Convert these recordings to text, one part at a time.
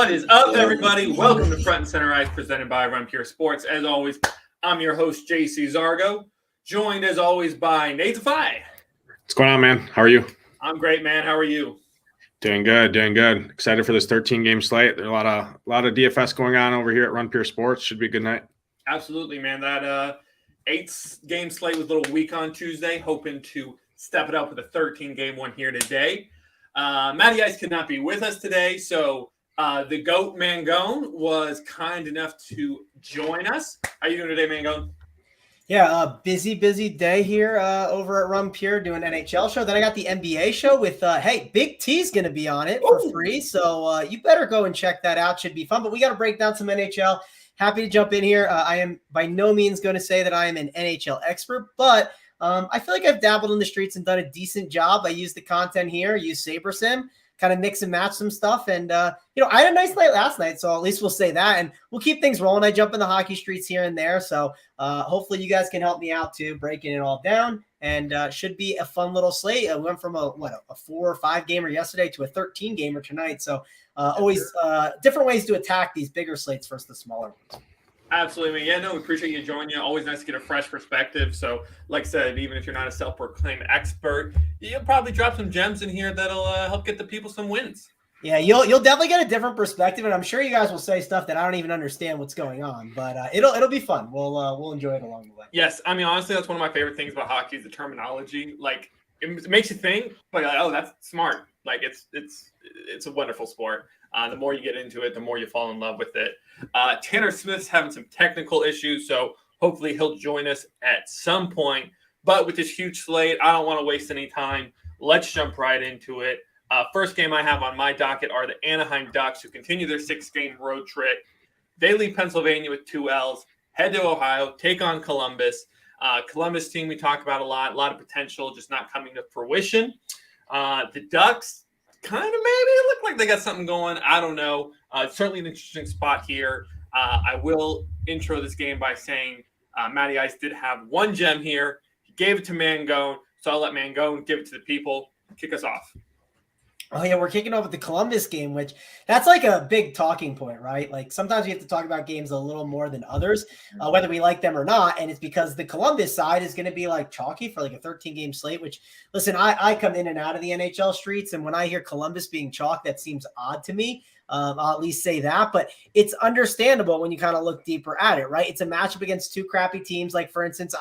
What is up, everybody? Welcome to Front and Center Ice, presented by Run Pure Sports. As always, I'm your host, JC Zargo, joined as always by Nate Defy. What's going on, man? How are you? I'm great, man. How are you? Doing good. Excited for this 13-game slate. There's a lot of DFS going on over here at Run Pure Sports. Should be a good night. Absolutely, man. That 8-game slate was a little weak on Tuesday. Hoping to step it up with a 13-game one here today. Matty Ice could not be with us today, so the GOAT Mangone was kind enough to join us. How you doing today, Mangone? Yeah, busy day here over at Run Pure doing NHL show. Then I got the NBA show with, hey, Big T's going to be on it for free. So you better go and check that out. Should be fun. But we got to break down some NHL. Happy to jump in here. I am by no means going to say that I am an NHL expert, but I feel like I've dabbled in the streets and done a decent job. I use the content here, use Sabres Sim, kind of mix and match some stuff. And, I had a nice night last night, so at least we'll say that. And we'll keep things rolling. I jump in the hockey streets here and there. So hopefully you guys can help me out too, breaking it all down. And should be a fun little slate. I went from a 4 or 5 gamer yesterday to a 13 gamer tonight. So always different ways to attack these bigger slates versus the smaller ones. Absolutely. Yeah, no, we appreciate you joining. Always nice to get a fresh perspective. So, like I said, even if you're not a self-proclaimed expert, you'll probably drop some gems in here that'll help get the people some wins. Yeah, you'll definitely get a different perspective, and I'm sure you guys will say stuff that I don't even understand what's going on. But it'll be fun. We'll enjoy it along the way. Yes, I mean honestly, that's one of my favorite things about hockey is the terminology. Like it makes you think, but like, oh, that's smart. Like it's a wonderful sport. The more you get into it, the more you fall in love with it. Tanner Smith's having some technical issues, so hopefully he'll join us at some point. But with this huge slate, I don't want to waste any time. Let's jump right into it. First game I have on my docket are the Anaheim Ducks, who continue their 6-game road trip. They leave Pennsylvania with 2 L's, head to Ohio, take on Columbus. Columbus team we talk about a lot of potential, just not coming to fruition. The Ducks, kind of maybe it looked like they got something going. I don't know. Certainly an interesting spot here. I will intro this game by saying Matty Ice did have one gem here. He gave it to Mangone, so I'll let Mangone give it to the people. Kick us off. Oh, yeah, we're kicking off with the Columbus game, which that's like a big talking point, right? Like sometimes we have to talk about games a little more than others, whether we like them or not. And it's because the Columbus side is going to be like chalky for like a 13-game slate, which, listen, I come in and out of the NHL streets. And when I hear Columbus being chalk, that seems odd to me. I'll at least say that. But it's understandable when you kind of look deeper at it, right? It's a matchup against 2 crappy teams. Like, for instance,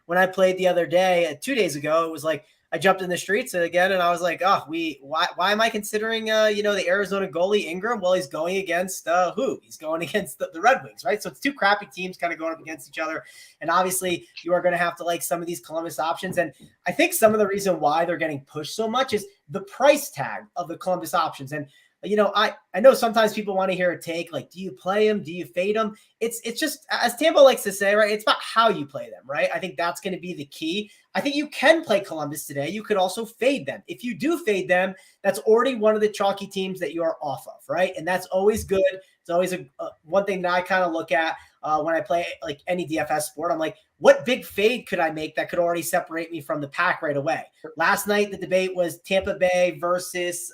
when I played the other day, 2 days ago, it was like, I jumped in the streets again, and I was like, why am I considering, the Arizona goalie Ingram? Well, he's going against who? He's going against the Red Wings, right? So it's 2 crappy teams kind of going up against each other. And obviously you are going to have to like some of these Columbus options. And I think some of the reason why they're getting pushed so much is the price tag of the Columbus options. And I know sometimes people want to hear a take, like, do you play them? Do you fade them? It's just, as Tambo likes to say, right? It's about how you play them, right? I think that's going to be the key. I think you can play Columbus today. You could also fade them. If you do fade them, that's already one of the chalky teams that you are off of, right? And that's always good. It's always one thing that I kind of look at when I play like any DFS sport. I'm like, what big fade could I make that could already separate me from the pack right away? Last night, the debate was Tampa Bay versus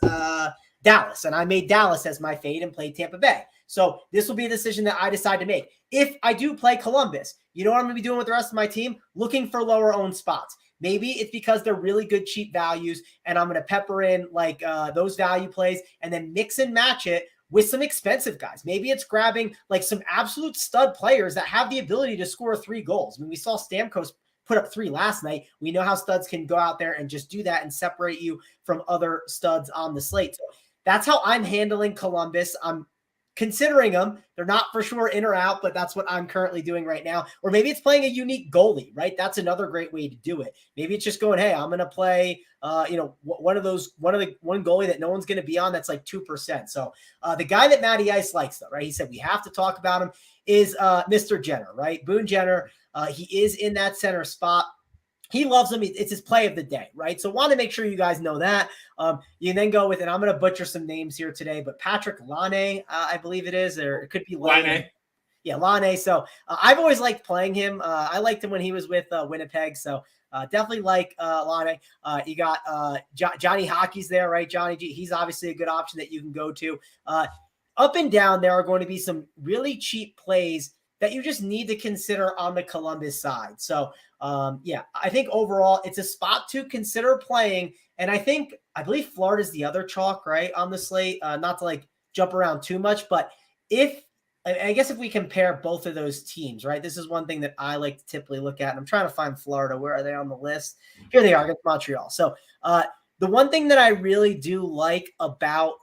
Dallas, and I made Dallas as my fade and played Tampa Bay. So this will be a decision that I decide to make. If I do play Columbus, you know what I'm going to be doing with the rest of my team? Looking for lower owned spots. Maybe it's because they're really good cheap values, and I'm going to pepper in like those value plays and then mix and match it with some expensive guys. Maybe it's grabbing like some absolute stud players that have the ability to score 3 goals. I mean, we saw Stamkos put up 3 last night. We know how studs can go out there and just do that and separate you from other studs on the slate. So that's how I'm handling Columbus. I'm considering them. They're not for sure in or out, but that's what I'm currently doing right now. Or maybe it's playing a unique goalie, right? That's another great way to do it. Maybe it's just going, hey, I'm going to play, one goalie that no one's going to be on. That's like 2%. So the guy that Matty Ice likes though, right? He said, we have to talk about him is Mr. Jenner, right? Boone Jenner. He is in that center spot. He loves them. It's his play of the day, right? So want to make sure you guys know that. You can then go with, and I'm going to butcher some names here today, but Patrick Laine, I believe it is, or it could be Laine. Yeah, Laine. So I've always liked playing him. I liked him when he was with Winnipeg. So definitely like Laine. You got Johnny Hockey's there, right? Johnny G. He's obviously a good option that you can go to. up and down, there are going to be some really cheap plays that you just need to consider on the Columbus side. So, yeah, I think overall it's a spot to consider playing. And I believe Florida's the other chalk, right, on the slate. Not to like jump around too much, but I guess if we compare both of those teams, right, this is one thing that I like to typically look at. And I'm trying to find Florida. Where are they on the list? Here they are against Montreal. So, the one thing that I really do like about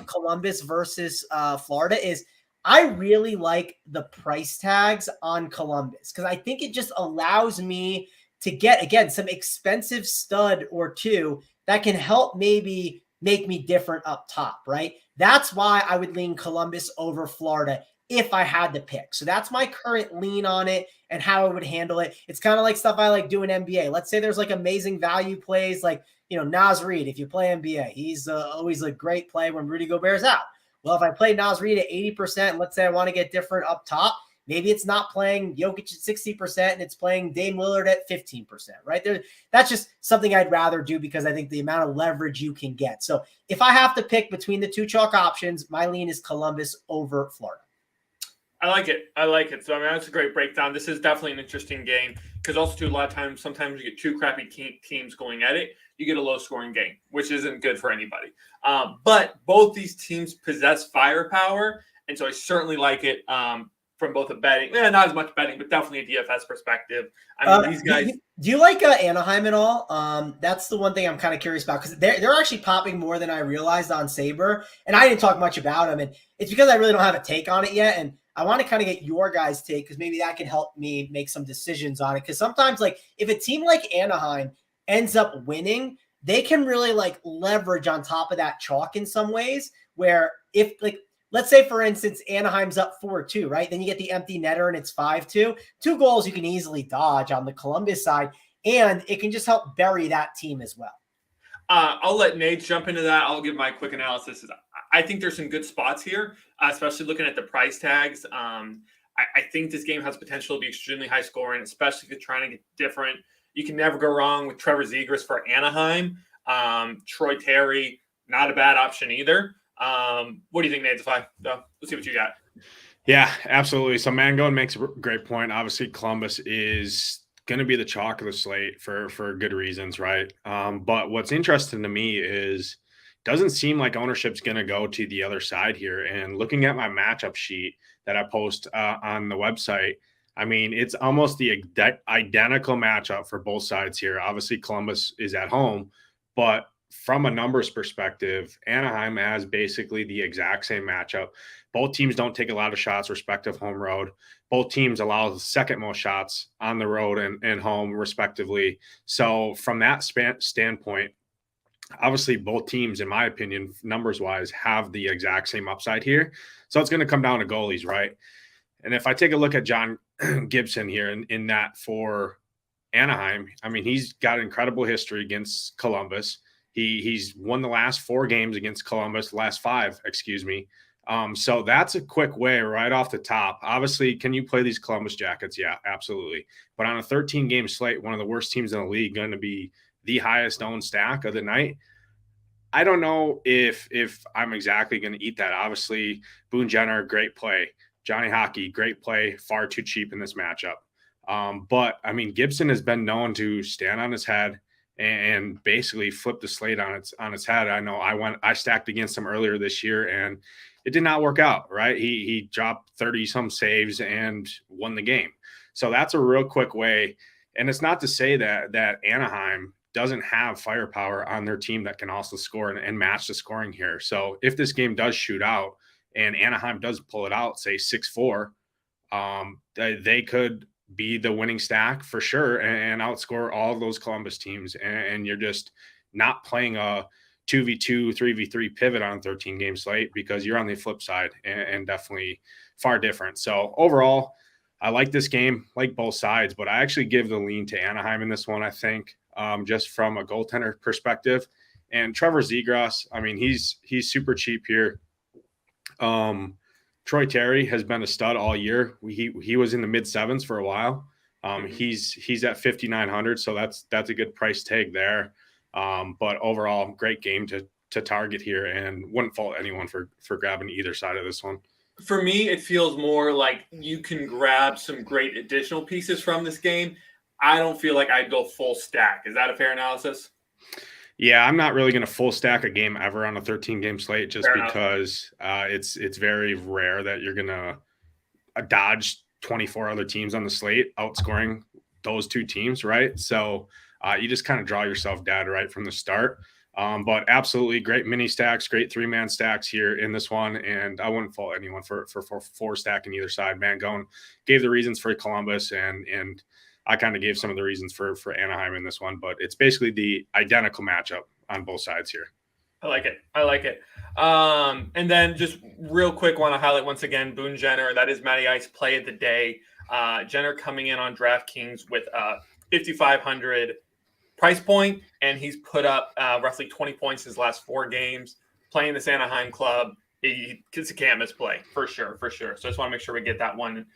Columbus versus Florida is I really like the price tags on Columbus because I think it just allows me to get, again, some expensive stud or two that can help maybe make me different up top, right? That's why I would lean Columbus over Florida if I had to pick. So that's my current lean on it and how I would handle it. It's kind of like stuff I like doing NBA. Let's say there's like amazing value plays like, Naz Reid, if you play NBA, he's always a great play when Rudy Gobert's out. Well, if I play Naz Reid at 80%, and let's say I want to get different up top, maybe it's not playing Jokic at 60% and it's playing Dame Lillard at 15%, right? That's just something I'd rather do because I think the amount of leverage you can get. So if I have to pick between the two chalk options, my lean is Columbus over Florida. I like it. So, that's a great breakdown. This is definitely an interesting game because also, too, a lot of times, sometimes you get two crappy teams going at it. You get a low-scoring game, which isn't good for anybody. But both these teams possess firepower, and so I certainly like it from both a betting, not as much betting, but definitely a DFS perspective. I mean, these guys. Do you like Anaheim at all? That's the one thing I'm kind of curious about because they're actually popping more than I realized on Sabre, and I didn't talk much about them, and it's because I really don't have a take on it yet, and I want to kind of get your guys' take because maybe that can help me make some decisions on it. Because sometimes, like, if a team like Anaheim ends up winning, they can really like leverage on top of that chalk in some ways where if like, let's say for instance, Anaheim's up 4-2, right? Then you get the empty netter and it's 5-2, 2 goals you can easily dodge on the Columbus side. And it can just help bury that team as well. I'll let Nate jump into that. I'll give my quick analysis. I think there's some good spots here, especially looking at the price tags. I think this game has potential to be extremely high scoring, especially if you're trying to get different. You can never go wrong with Trevor Zegras for Anaheim. Troy Terry, not a bad option either. What do you think, Nate? Let's see what you got. Yeah, absolutely. So Mangon makes a great point. Obviously, Columbus is going to be the chalk of the slate for good reasons, right? But what's interesting to me is doesn't seem like ownership's going to go to the other side here. And looking at my matchup sheet that I post on the website, I mean, it's almost the identical matchup for both sides here. Obviously, Columbus is at home, but from a numbers perspective, Anaheim has basically the exact same matchup. Both teams don't take a lot of shots, respective home road. Both teams allow the second most shots on the road and home, respectively. So from that standpoint, obviously both teams, in my opinion, numbers-wise, have the exact same upside here. So it's going to come down to goalies, right? And if I take a look at John Gibson here in that for Anaheim, I mean, he's got incredible history against Columbus. He's won the last 4 games against Columbus, last 5, excuse me. So that's a quick way right off the top. Obviously, can you play these Columbus Jackets? Yeah, absolutely. But on a 13-game slate, one of the worst teams in the league, going to be the highest owned stack of the night. I don't know if I'm exactly going to eat that. Obviously, Boone Jenner, great play. Johnny Hockey, great play, far too cheap in this matchup. But, I mean, Gibson has been known to stand on his head and basically flip the slate on its head. I know I stacked against him earlier this year, and it did not work out, right? He dropped 30-some saves and won the game. So that's a real quick way. And it's not to say that Anaheim doesn't have firepower on their team that can also score and match the scoring here. So if this game does shoot out and Anaheim does pull it out, say 6-4, they could be the winning stack for sure and outscore all of those Columbus teams. And you're just not playing a 2v2, 3v3 pivot on 13-game slate because you're on the flip side and definitely far different. So overall, I like this game, like both sides, but I actually give the lean to Anaheim in this one, I think, just from a goaltender perspective. And Trevor Zegras, I mean, he's super cheap here. Troy Terry has been a stud all year. He was in the mid-7s for a while. He's at 5,900, so that's a good price tag there. But overall, great game to to target here, and wouldn't fault anyone for grabbing either side of this one. For me, it feels more like you can grab some great additional pieces from this game. I don't feel like I'd go full stack. Is that a fair analysis? Yeah, I'm not really going to full stack a game ever on a 13-game slate just because it's very rare that you're going to dodge 24 other teams on the slate outscoring those two teams, right? So you just kind of draw yourself dead right from the start. But absolutely great mini stacks, great 3-man stacks here in this one. And I wouldn't fault anyone for 4 stacking either side. Mangone gave the reasons for Columbus, and I kind of gave some of the reasons for Anaheim in this one, but it's basically the identical matchup on both sides here. I like it. And then just real quick, want to highlight once again, Boone Jenner. That is Matty Ice play of the day. Jenner coming in on DraftKings with 5,500 price point, and he's put up roughly 20 points his last 4 games playing this Anaheim club. It's a can't miss play for sure. So I just want to make sure we get that one.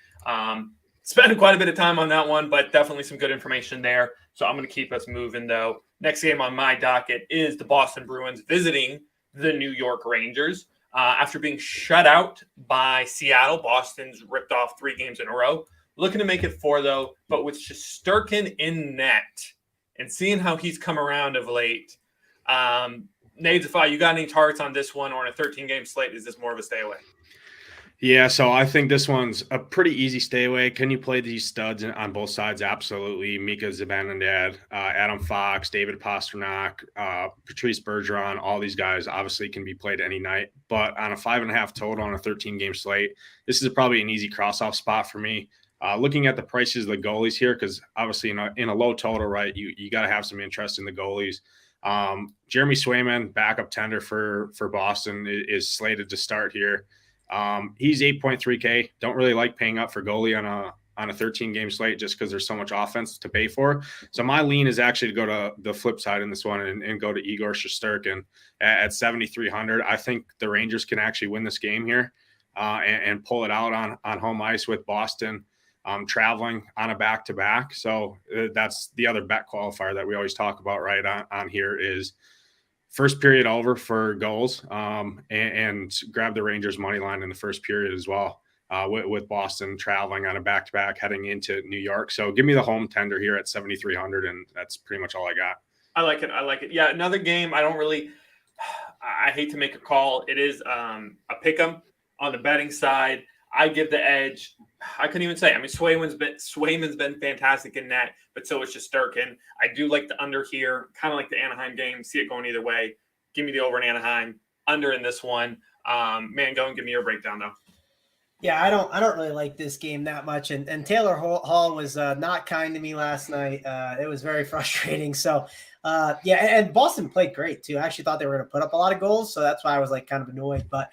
Spent quite a bit of time on that one, but definitely some good information there. So I'm going to keep us moving, though. Next game on my docket is the Boston Bruins visiting the New York Rangers. After being shut out by Seattle, Boston's ripped off 3 games in a row. Looking to make it 4, though, but with Shesterkin in net and seeing how he's come around of late. Nades, if you got any targets on this one or in a 13-game slate, is this more of a stay away? Yeah, so I think this one's a pretty easy stay away. Can you play these studs on both sides? Absolutely. Mika Zibanejad, Adam Fox, David Pastrnak, Patrice Bergeron, all these guys obviously can be played any night. But on a 5.5 total on a 13-game slate, this is probably an easy cross-off spot for me. Looking at the prices of the goalies here, because obviously in a low total, right, you got to have some interest in the goalies. Jeremy Swayman, backup tender for Boston, is slated to start here. He's 8.3K. Don't really like paying up for goalie on a 13-game slate just because there's so much offense to pay for. So my lean is actually to go to the flip side in this one and go to Igor Shesterkin at 7,300. I think the Rangers can actually win this game here and pull it out on home ice with Boston traveling on a back-to-back. So that's the other bet qualifier that we always talk about right on here is first period over for goals and grab the Rangers money line in the first period as well with Boston traveling on a back-to-back heading into New York. So give me the home tender here at 7,300, and that's pretty much all I got. I like it. Yeah, another game I hate to make a call. It is a pick-em on the betting side. I give the edge. I couldn't even say. I mean, Swayman's been fantastic in net, but so is Shesterkin. I do like the under here, kind of like the Anaheim game. See it going either way. Give me the over in Anaheim, under in this one. Man, go and give me your breakdown though. Yeah, I don't really like this game that much, and Taylor Hall was not kind to me last night. It was very frustrating. So, yeah, and Boston played great too. I actually thought they were going to put up a lot of goals, so that's why I was like kind of annoyed. But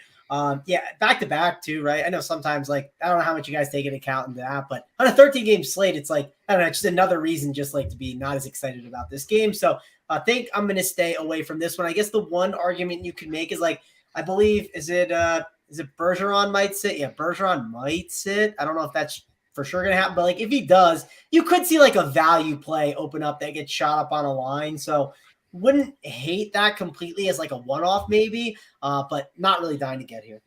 yeah, back to back too, right? I know sometimes like I don't know how much you guys take into account into that, but on a 13-game slate, it's like I don't know, just another reason just like to be not as excited about this game. So I think I'm going to stay away from this one. I guess the one argument you could make is like I believe is it Bergeron might sit? Yeah, Bergeron might sit. I don't know if that's for sure going to happen, but like if he does, you could see like a value play open up that gets shot up on a line. So wouldn't hate that completely as like a one-off maybe, but not really dying to get here.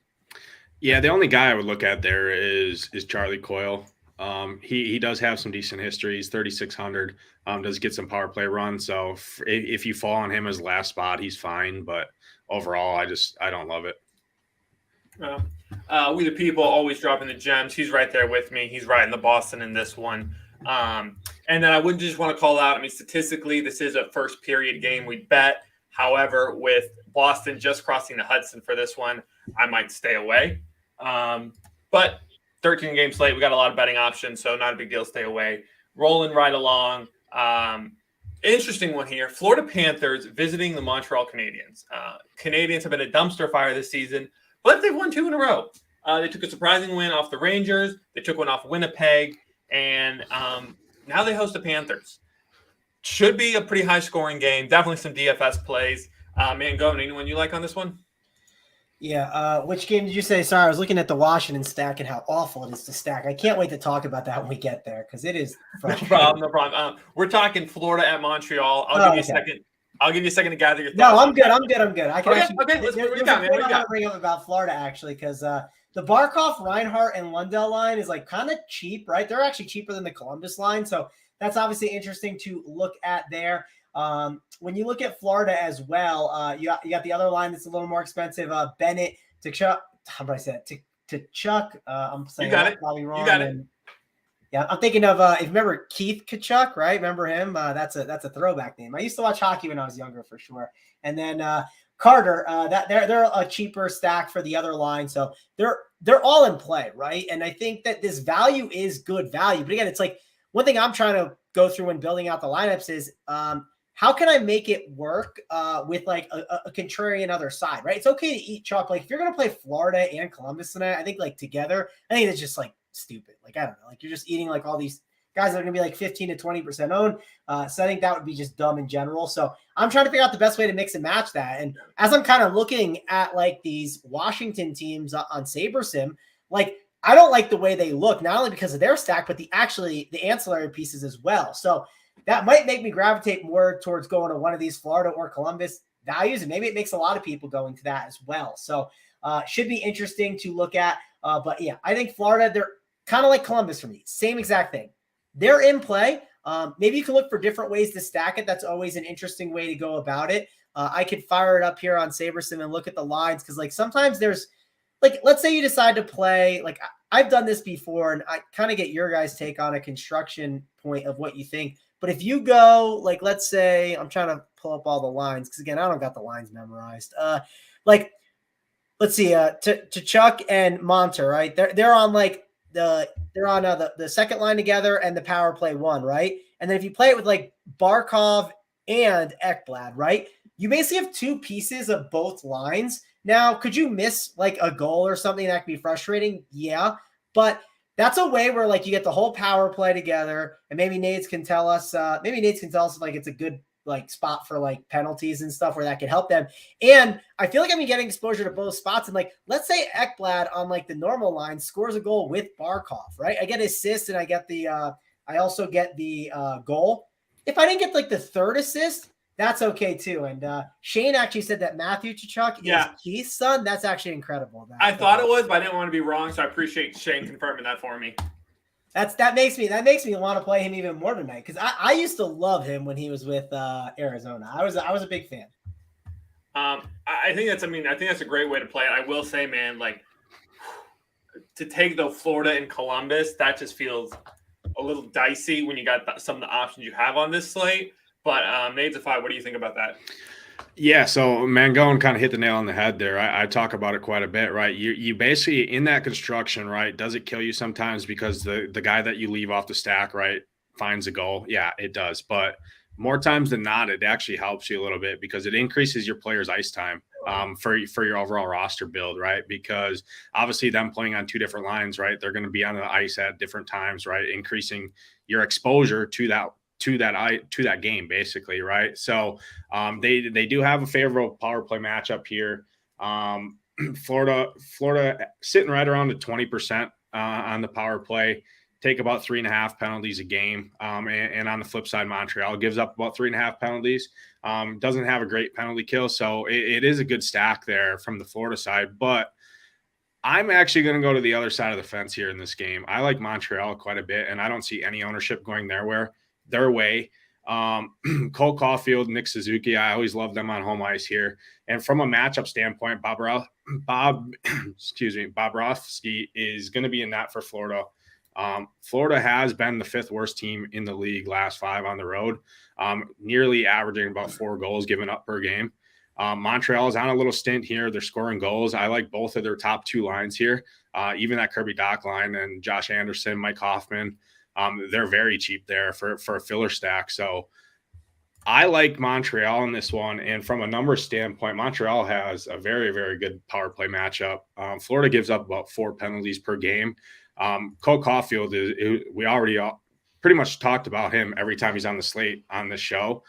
Yeah, the only guy I would look at there is Charlie Coyle. He does have some decent history. He's 3,600. Does get some power play runs. So if you fall on him as last spot, he's fine. But overall, I don't love it. We the people always dropping the gems. He's right there with me. He's riding the Boston in this one. And then I wouldn't just want to call out, I mean, statistically, this is a first period game we bet. However, with Boston just crossing the Hudson for this one, I might stay away. But 13-game slate, we got a lot of betting options, so not a big deal, stay away. Rolling right along. Interesting one here. Florida Panthers visiting the Montreal Canadiens. Canadiens have been a dumpster fire this season, but they've won 2 in a row. They took a surprising win off the Rangers. They took one off Winnipeg. And now they host the Panthers. Should be a pretty high-scoring game. Definitely some DFS plays. Man, go. Anyone you like on this one? Yeah. Which game did you say? Sorry, I was looking at the Washington stack and how awful it is to stack. I can't wait to talk about that when we get there because it is frustrating. No problem. We're talking Florida at Montreal. I'll give you a second. I'll give you a second to gather your thoughts. No, I'm good. I can Okay, actually. okay. Let's There's what do you a got, man? point What do I you want to got? bring up about Florida actually, because the Barkov, Reinhart, and Lundell line is like kind of cheap, right? They're actually cheaper than the Columbus line, so that's obviously interesting to look at there. When you look at Florida as well, you got the other line that's a little more expensive. Bennett to Chuck. How do I say it? To Chuck. I'm saying You got that it. probably wrong. You got it. And, yeah, I'm thinking of if you remember Keith Kachuk, right? Remember him? That's a throwback name. I used to watch hockey when I was younger for sure. And then Carter, that they're a cheaper stack for the other line, so they're all in play, right? And I think that this value is good value. But again, it's like one thing I'm trying to go through when building out the lineups is how can I make it work with like a contrarian other side, right? It's okay to eat chalk. Like if you're gonna play Florida and Columbus tonight, I think like together, I think it's just like stupid. Like I don't know, like you're just eating like all these guys that are gonna be like 15 to 20% owned. So I think that would be just dumb in general. So I'm trying to figure out the best way to mix and match that. And as I'm kind of looking at like these Washington teams on SaberSim, like I don't like the way they look, not only because of their stack, but the ancillary pieces as well. So that might make me gravitate more towards going to one of these Florida or Columbus values. And maybe it makes a lot of people going to that as well. So should be interesting to look at. But yeah, I think Florida, they're kind of like Columbus for me. Same exact thing. They're in play. Maybe you can look for different ways to stack it. That's always an interesting way to go about it. I could fire it up here on SaberSim and look at the lines because like sometimes there's like, let's say you decide to play, like I've done this before and I kind of get your guys' take on a construction point of what you think. But if you go, like, let's say, I'm trying to pull up all the lines because, again, I don't got the lines memorized. Like, let's see, to Chuck and Monter, right? They're on like the second line together and the power play one, right? And then if you play it with like Barkov and Ekblad, right? You basically have two pieces of both lines. Now, could you miss like a goal or something that could be frustrating? Yeah, but that's a way where like you get the whole power play together, and maybe Nades can tell us if like it's a good like spot for like penalties and stuff where that could help them. And I feel like I've been getting exposure to both spots. And like, let's say Ekblad on like the normal line scores a goal with Barkov, right? I get assist and I get I also get the goal. If I didn't get like the third assist, that's okay too. And Shane actually said that Matthew Tkachuk is Keith's son. That's actually incredible. I thought it was, but I didn't want to be wrong, so I appreciate Shane confirming that for me. That makes me want to play him even more tonight because I used to love him when he was with Arizona. I was a big fan. I think that's a great way to play it. I will say, man, like to take the Florida and Columbus, that just feels a little dicey when you got some of the options you have on this slate. But Nades of Five, what do you think about that? Yeah, so Mangone kind of hit the nail on the head there. I talk about it quite a bit, right? You basically in that construction, right? Does it kill you sometimes because the guy that you leave off the stack, right, finds a goal? Yeah, it does. But more times than not, it actually helps you a little bit because it increases your player's ice time for your overall roster build, right? Because obviously them playing on two different lines, right? They're going to be on the ice at different times, right? Increasing your exposure to that game, basically, right? So they do have a favorable power play matchup here. Florida sitting right around the 20% on the power play, take about 3.5 penalties a game. And on the flip side, Montreal gives up about 3.5 penalties. Doesn't have a great penalty kill, so it is a good stack there from the Florida side. But I'm actually going to go to the other side of the fence here in this game. I like Montreal quite a bit, and I don't see any ownership going their way. Cole Caulfield, Nick Suzuki, I always love them on home ice here. And from a matchup standpoint, Bob Rofsky is going to be in that for Florida. Florida has been the fifth worst team in the league last 5 on the road, nearly averaging about 4 goals given up per game. Montreal is on a little stint here. They're scoring goals. I like both of their top 2 lines here, even that Kirby Dach line and Josh Anderson, Mike Hoffman. They're very cheap there for a filler stack. So I like Montreal in this one. And from a numbers standpoint, Montreal has a very, very good power play matchup. Florida gives up about 4 penalties per game. Cole Caulfield, we already pretty much talked about him every time he's on the slate on this show.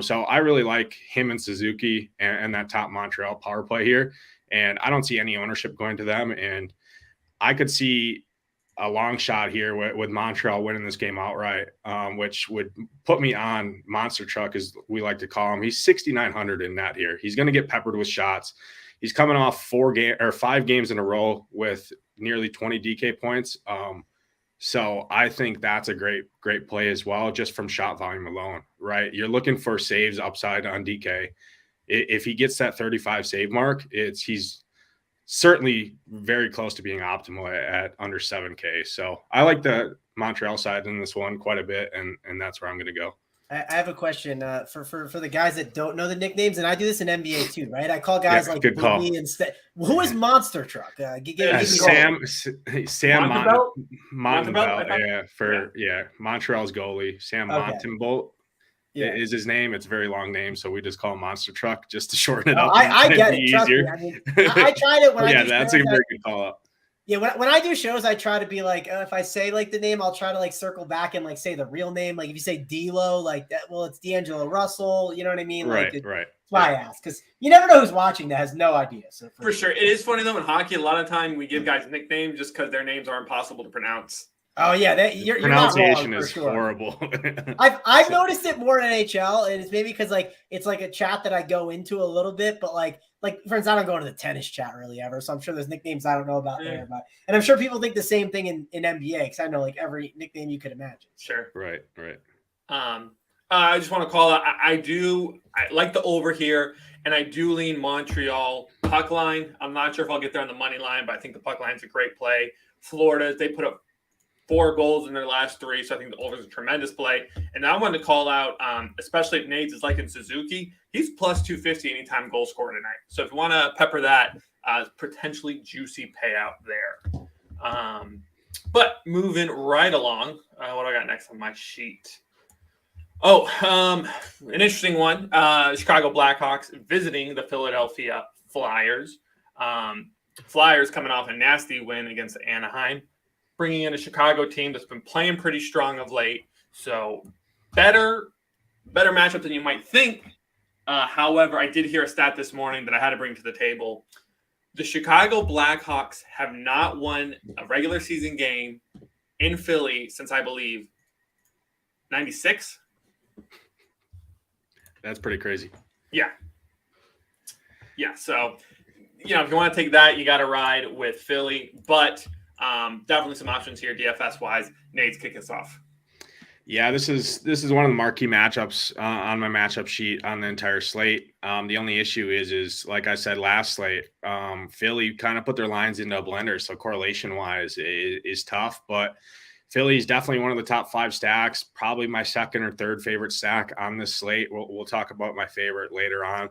So I really like him and Suzuki and that top Montreal power play here. And I don't see any ownership going to them. And I could see a long shot here with Montreal winning this game outright, which would put me on Monster Truck, as we like to call him. He's 6,900 in net here. He's going to get peppered with shots. He's coming off 5 games in a row with nearly 20 DK points. So I think that's a great play as well, just from shot volume alone, right? You're looking for saves upside on DK. If he gets that 35 save mark, he's certainly very close to being optimal at under 7K. So I like the Montreal side in this one quite a bit, and that's where I'm going to go. I have a question for the guys that don't know the nicknames, and I do this in NBA too, right? I call guys like Boogie instead. Who is Monster Truck? Sam Montembeault, Montreal's goalie, Sam Montembeault. Yeah. Is his name. It's a very long name, so we just call him Monster Truck just to shorten it up. I get it. Trust me. I mean, I tried it when I that's a very good call up. Yeah, when I do shows, I try to be like, if I say like the name, I'll try to like circle back and like say the real name. Like if you say D'Lo, like that, well, it's D'Angelo Russell. You know what I mean? Right, like, right. That's why I ask, because you never know who's watching that has no idea. So for sure, it is funny though in hockey. A lot of time we give guys nicknames just because their names are impossible to pronounce. Oh yeah, your pronunciation is horrible. I've noticed it more in NHL, and it's maybe because like it's like a chat that I go into a little bit, but like for instance, I don't go into the tennis chat really ever, so I'm sure there's nicknames I don't know about there. But and I'm sure people think the same thing in NBA, because I know like every nickname you could imagine. Sure, right. I just want to call out. I like the over here, and I do lean Montreal puck line. I'm not sure if I'll get there on the money line, but I think the puck line's a great play. Florida, they put up 4 goals in their last 3, so I think the over is a tremendous play. And I want to call out, especially if Nades is like in Suzuki, he's plus 250 anytime goal scored tonight. So if you want to pepper that, potentially juicy payout there. But moving right along, what do I got next on my sheet? An interesting one. Chicago Blackhawks visiting the Philadelphia Flyers. Flyers coming off a nasty win against Anaheim, bringing in a Chicago team that's been playing pretty strong of late. So better matchup than you might think. However, I did hear a stat this morning that I had to bring to the table. The Chicago Blackhawks have not won a regular season game in Philly since, I believe, 96. That's pretty crazy. Yeah. So, if you want to take that, you got to ride with Philly. But definitely some options here DFS wise. Nate's kick us off. Yeah, this is one of the marquee matchups on my matchup sheet on the entire slate. The only issue is like I said last slate, Philly kind of put their lines into a blender, so correlation wise is tough. But Philly is definitely one of the top 5 stacks, probably my second or third favorite stack on this slate. We'll talk about my favorite later on,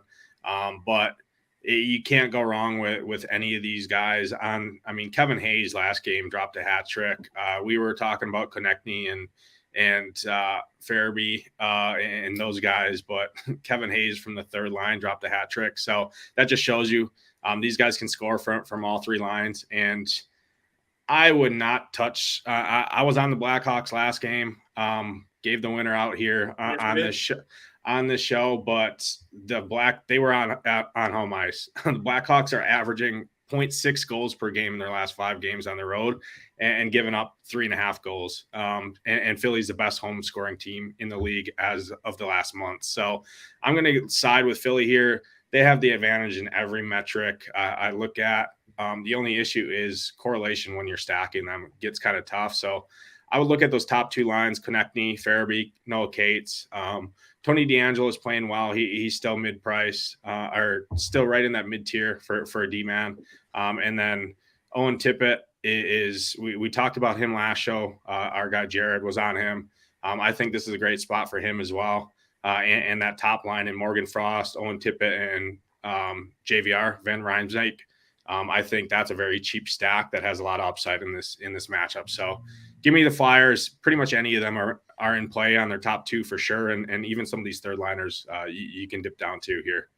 but you can't go wrong with any of these guys. Kevin Hayes last game dropped a hat trick. We were talking about Konechny and Farabee and those guys, but Kevin Hayes from the third line dropped a hat trick. So that just shows you these guys can score from all 3 lines. And I would not touch. I was on the Blackhawks last game. Gave the winner out here on this show, but they were on home ice. The Blackhawks are averaging 0.6 goals per game in their last 5 games on the road and giving up 3.5 goals. And Philly's the best home scoring team in the league as of the last month. So I'm going to side with Philly here. They have the advantage in every metric I look at. The only issue is correlation when you're stacking them. It gets kind of tough. So I would look at those top 2 lines, Konechny, Farabee, Noah Cates. Tony DeAngelo is playing well. He's still mid-price, or still right in that mid-tier for a D-man. And then Owen Tippett we talked about him last show. Our guy Jared was on him. I think this is a great spot for him as well. And that top line in Morgan Frost, Owen Tippett, and JVR, Van Riemsdyk. I think that's a very cheap stack that has a lot of upside in this matchup. So give me the Flyers. Pretty much any of them are in play on their top 2 for sure. And even some of these third liners you can dip down to here.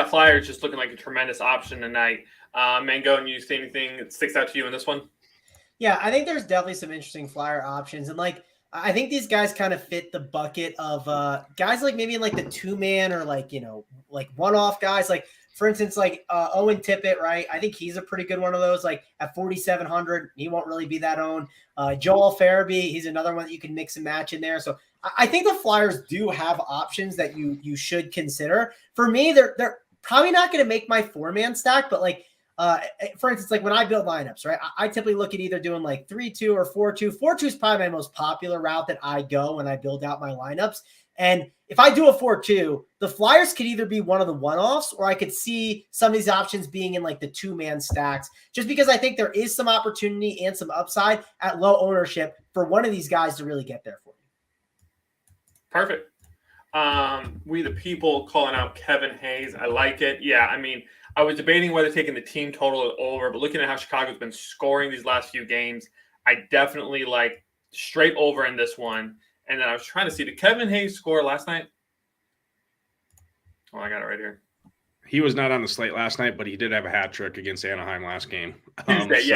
Flyers just looking like a tremendous option tonight. Mango, you see anything that sticks out to you in this one? Yeah, I think there's definitely some interesting Flyer options. And like I think these guys kind of fit the bucket of guys like maybe in like the 2-man or like, like one-off guys. Like, for instance, like Owen Tippett, right? I think he's a pretty good one of those. Like at 4,700, he won't really be that owned. Joel Farabee, he's another one that you can mix and match in there. So I think the Flyers do have options that you should consider. For me, they're probably not going to make my 4-man stack, but like, for instance, like when I build lineups, right, I typically look at either doing like 3-2 or 4-2. 4-2 is probably my most popular route that I go when I build out my lineups. And if I do a 4-2, the Flyers could either be one of the one-offs, or I could see some of these options being in like the 2-man stacks, just because I think there is some opportunity and some upside at low ownership for one of these guys to really get there for you. Perfect. We the people calling out Kevin Hayes. I like it. Yeah, I mean, I was debating whether taking the team total over, but looking at how Chicago's been scoring these last few games, I definitely like straight over in this one. And then I was trying to see, did Kevin Hayes score last night? Oh, I got it right here. He was not on the slate last night, but he did have a hat trick against Anaheim last game. Tuesday,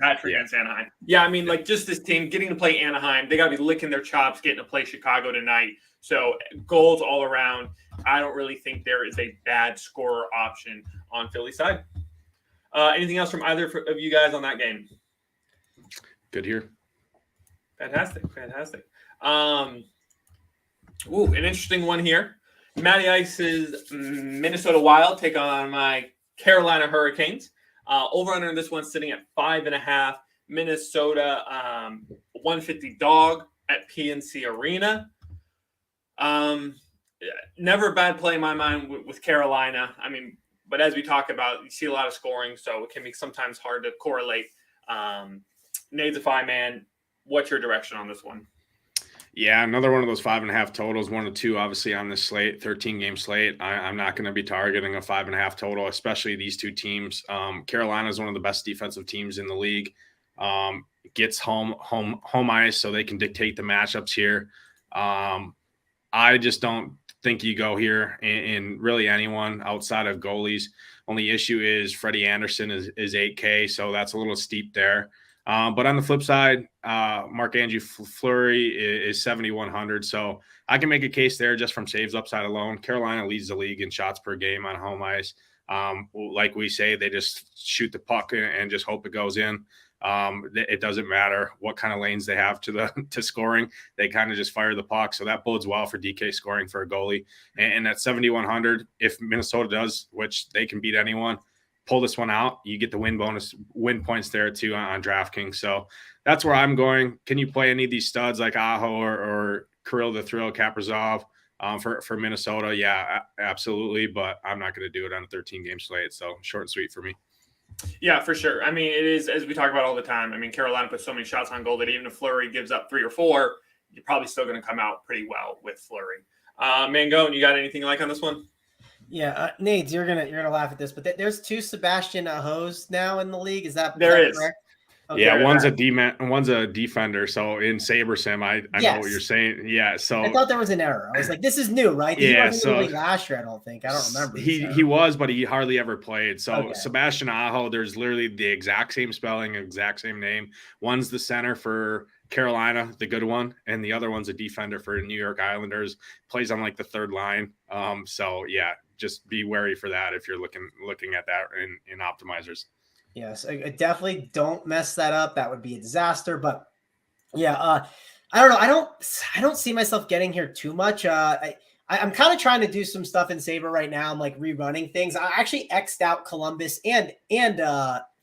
hat trick against Anaheim. Yeah, I mean, like just this team getting to play Anaheim, they got to be licking their chops getting to play Chicago tonight. So goals all around. I don't really think there is a bad scorer option on Philly side. Anything else from either of you guys on that game? Good here. Fantastic. An interesting one here. Matty Ice's Minnesota Wild take on my Carolina Hurricanes. Over under this one sitting at 5.5. Minnesota 150 dog at PNC Arena. Never a bad play in my mind with Carolina. I mean, but as we talk about, you see a lot of scoring, so it can be sometimes hard to correlate. Nade's a 5-man. What's your direction on this one? Yeah, another one of those 5.5 totals, 1 to 2, obviously on this slate, 13-game slate. I'm not going to be targeting a 5.5 total, especially these two teams. Carolina is one of the best defensive teams in the league. Gets home ice, so they can dictate the matchups here. I just don't think you go here in really anyone outside of goalies. Only issue is Freddie Anderson is 8K, so that's a little steep there. But on the flip side, Marc-Andre Fleury is 7,100. So I can make a case there just from saves upside alone. Carolina leads the league in shots per game on home ice. Like we say, they just shoot the puck and just hope it goes in. It doesn't matter what kind of lanes they have to scoring. They kind of just fire the puck. So that bodes well for DK scoring for a goalie. And at 7,100, if Minnesota does, which they can beat anyone, pull this one out, you get the win points there too on DraftKings. So that's where I'm going. Can you play any of these studs like Aho or Kirill the Thrill Kaprizov for Minnesota? Yeah, absolutely. But I'm not going to do it on a 13-game slate. So short and sweet for me. Yeah, for sure. I mean, it is, as we talk about all the time. I mean, Carolina puts so many shots on goal that even if Fleury gives up 3 or 4, you're probably still going to come out pretty well with Fleury. Mangone, you got anything you like on this one? Yeah, Nate, you're gonna laugh at this, but there's 2 Sebastian Ahos now in the league. Is that correct? Okay. Yeah, one's a defender. So in SaberSim, I know what you're saying. Yeah, so I thought there was an error. I was like, this is new, right? He wasn't in the league last year, I don't think. I don't remember. He was, but he hardly ever played. So Okay. Sebastian Aho, there's literally the exact same spelling, exact same name. One's the center for Carolina, the good one, and the other one's a defender for New York Islanders. Plays on like the 3rd line. So yeah, just be wary for that if you're looking at that in optimizers. Yes, I definitely don't mess that up. That would be a disaster. But yeah, I don't know. I don't see myself getting here too much. I'm kind of trying to do some stuff in Saber right now. I'm like rerunning things. I actually X'd out Columbus and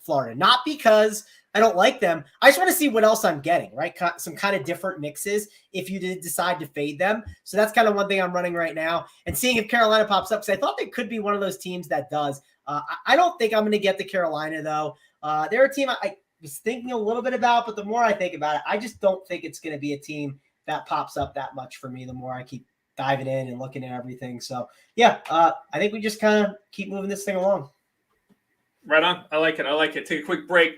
Florida, not because I don't like them. I just want to see what else I'm getting, right? Some kind of different mixes if you did decide to fade them. So that's kind of one thing I'm running right now and seeing if Carolina pops up, because I thought they could be one of those teams that does. I don't think I'm going to get the Carolina, though. They're a team I was thinking a little bit about, but the more I think about it, I just don't think it's going to be a team that pops up that much for me the more I keep diving in and looking at everything. So, yeah, I think we just kind of keep moving this thing along. Right on. I like it. Take a quick break.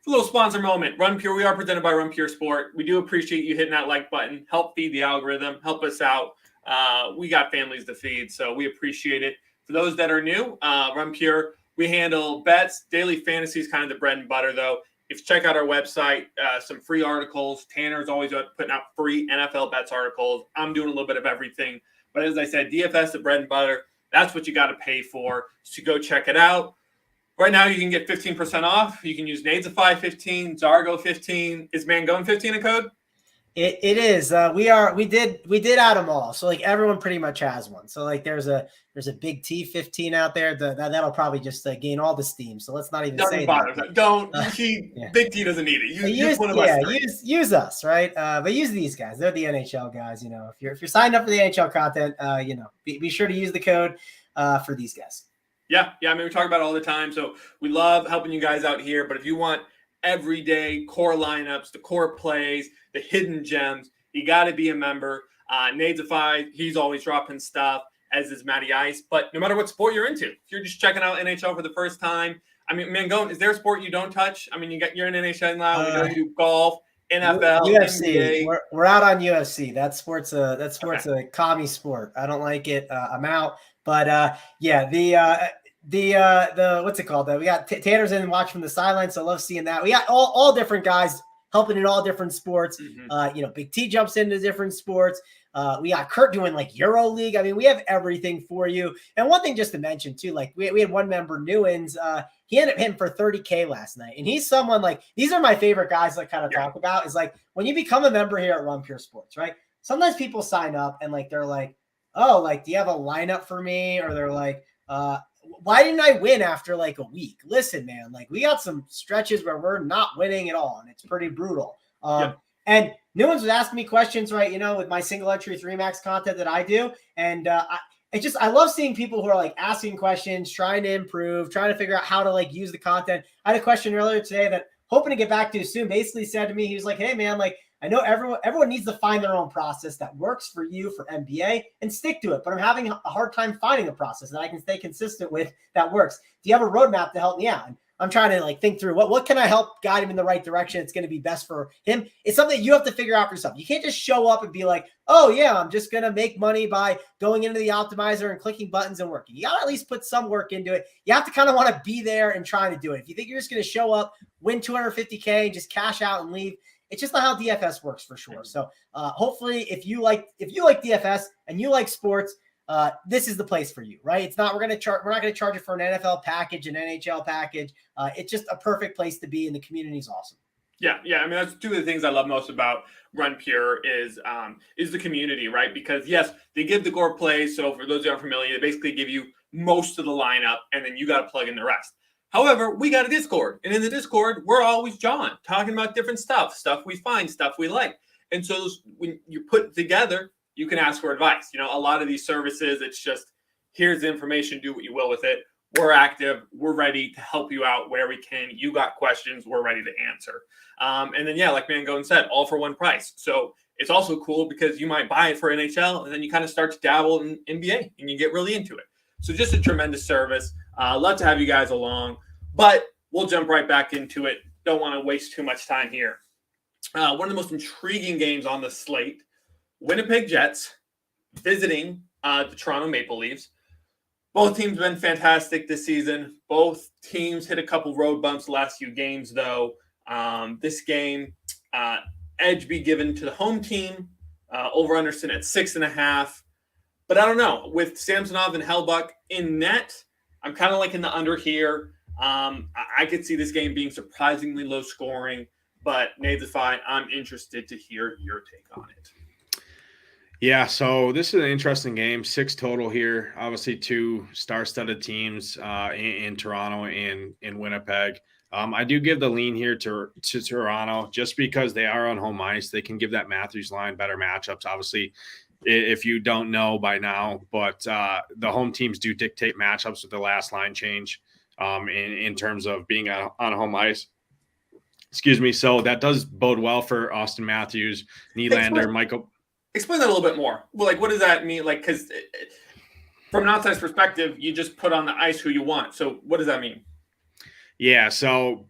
A little sponsor moment. Run Pure. We are presented by Run Pure Sport. We do appreciate you hitting that like button. Help feed the algorithm. Help us out. We got families to feed, so we appreciate it. For those that are new, Run Pure, we handle bets. Daily fantasy is kind of the bread and butter, though. if you check out our website, some free articles. Tanner's always putting out free NFL bets articles. I'm doing a little bit of everything. But as I said, DFS, the bread and butter, that's what you got to pay for. So go check it out. Right now, you can get 15% off. You can use Nadesify 15, Zargo 15. Is Mangone 15 a code? It is. We did add them all. So like everyone pretty much has one. So like there's a big T 15 out there that'll probably just gain all the steam. So let's not even say that. Don't. Big T doesn't need it. Use one of us. Use us, right? But use these guys. They're the NHL guys. If you're signed up for the NHL content, be sure to use the code for these guys. Yeah. I mean, we talk about it all the time. So we love helping you guys out here. But if you want everyday core lineups, the core plays, the hidden gems, you got to be a member. Nadesify, he's always dropping stuff, as is Matty Ice. But no matter what sport you're into, if you're just checking out NHL for the first time, I mean, Mangone, is there a sport you don't touch? I mean, you're in NHL now. We know you do golf, NFL, UFC. NBA. We're out on UFC. That sport's a commie sport. I don't like it. I'm out. But the what's it called? We got Tanner's in and watch from the sidelines. So I love seeing that. We got all different guys helping in all different sports. Big T jumps into different sports. We got Kurt doing like Euro League. I mean, we have everything for you. And one thing just to mention too, like we had one member, Newens, he ended up hitting for 30K last night. And he's someone like, these are my favorite guys that kind of talk about is like, when you become a member here at Run Pure Sports, right? Sometimes people sign up and like, they're like, oh, like, do you have a lineup for me? Or they're like, why didn't I win after like a week? Listen, man, like we got some stretches where we're not winning at all. And it's pretty brutal. And Newens was asking me questions, right? With my single entry 3max content that I do. And I love seeing people who are like asking questions, trying to improve, trying to figure out how to like use the content. I had a question earlier today that hoping to get back to you soon, basically said to me, he was like, hey man, like I know everyone needs to find their own process that works for you for NBA and stick to it. But I'm having a hard time finding a process that I can stay consistent with that works. Do you have a roadmap to help me out? And I'm trying to like think through what can I help guide him in the right direction. It's going to be best for him. It's something that you have to figure out for yourself. You can't just show up and be like, oh yeah, I'm just going to make money by going into the optimizer and clicking buttons and working. You got to at least put some work into it. You have to kind of want to be there and trying to do it. If you think you're just going to show up, win 250K and just cash out and leave, it's just not how DFS works for sure. So hopefully if you like DFS and you like sports, this is the place for you, right? It's not, we're not going to charge you for an NFL package, an NHL package. It's just a perfect place to be, and the community is awesome. Yeah. I mean, that's two of the things I love most about Run Pure is the community, right? Because yes, they give the core plays. So for those who aren't familiar, they basically give you most of the lineup, and then you got to plug in the rest. However, we got a Discord, and in the Discord, we're always John talking about different stuff we find, stuff we like. And so when you put it together, you can ask for advice. A lot of these services, it's just, here's the information, do what you will with it. We're active. We're ready to help you out where we can. You got questions, we're ready to answer. And then, like Mangone said, all for one price. So it's also cool because you might buy it for NHL, and then you kind of start to dabble in NBA, and you get really into it. So just a tremendous service. Love to have you guys along, but we'll jump right back into it. Don't want to waste too much time here. One of the most intriguing games on the slate, Winnipeg Jets visiting the Toronto Maple Leafs. Both teams been fantastic this season. Both teams hit a couple road bumps the last few games, though. This game, edge be given to the home team. Over Anderson at 6.5. But I don't know. With Samsonov and Hellbuck in net, I'm kind of like in the under here. I could see this game being surprisingly low scoring. But Nadesify, I'm interested to hear your take on it. Yeah, so this is an interesting game. 6 total here. Obviously, 2 star-studded teams in Toronto and in Winnipeg. I do give the lean here to Toronto just because they are on home ice. They can give that Matthews line better matchups. Obviously, if you don't know by now, but the home teams do dictate matchups with the last line change in terms of being on home ice. Excuse me. So that does bode well for Austin Matthews, Nylander, Michael. Explain that a little bit more. Well, like, what does that mean? Like, because from an outsider's perspective, you just put on the ice who you want. So what does that mean? Yeah. So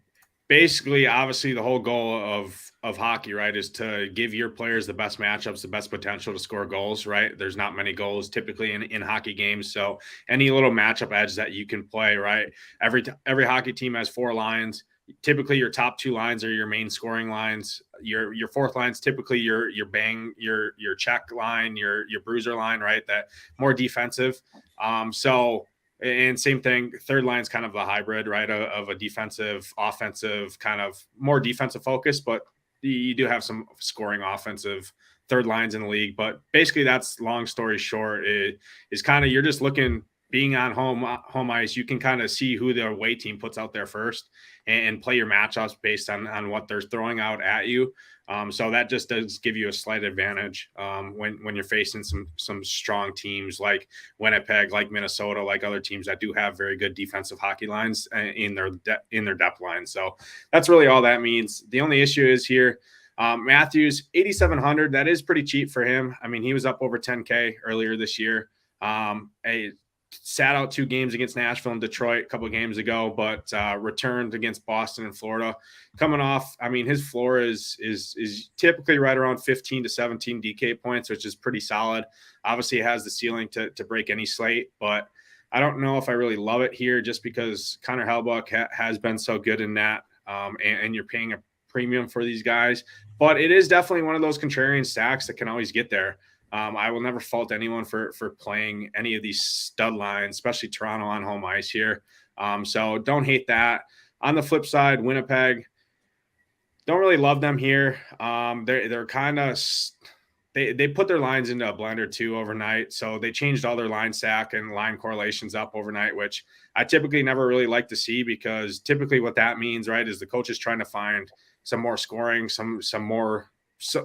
basically, obviously, the whole goal of hockey, right, is to give your players the best matchups, the best potential to score goals, right? There's not many goals typically in hockey games. So any little matchup edge that you can play, right? Every hockey team has 4 lines. typically your top two lines are your main scoring lines. Your fourth line's typically your bang, your check line, your bruiser line, right? That more defensive. And same thing, third line's kind of a hybrid, right? Of a defensive, offensive, kind of more defensive focus, but you do have some scoring offensive third lines in the league. But basically that's, long story short, is kind of, you're just looking, being on home ice, you can kind of see who the away team puts out there first and play your matchups based on what they're throwing out at you. So that just does give you a slight advantage when you're facing some strong teams like Winnipeg, like Minnesota, like other teams that do have very good defensive hockey lines in their depth line. So that's really all that means. The only issue is here, Matthews, 8,700. That is pretty cheap for him. I mean, he was up over 10K earlier this year. Sat out 2 games against Nashville and Detroit a couple of games ago, but returned against Boston and Florida. Coming off, I mean, his floor is typically right around 15 to 17 DK points, which is pretty solid. Obviously, it has the ceiling to break any slate, but I don't know if I really love it here just because Connor Hellebuyck has been so good in that, and you're paying a premium for these guys. But it is definitely one of those contrarian stacks that can always get there. I will never fault anyone for playing any of these stud lines, especially Toronto on home ice here. So don't hate that. On the flip side, Winnipeg, don't really love them here. They're kind of they put their lines into a blender too overnight. So they changed all their line stack and line correlations up overnight, which I typically never really like to see, because typically what that means, right, is the coach is trying to find some more scoring, some more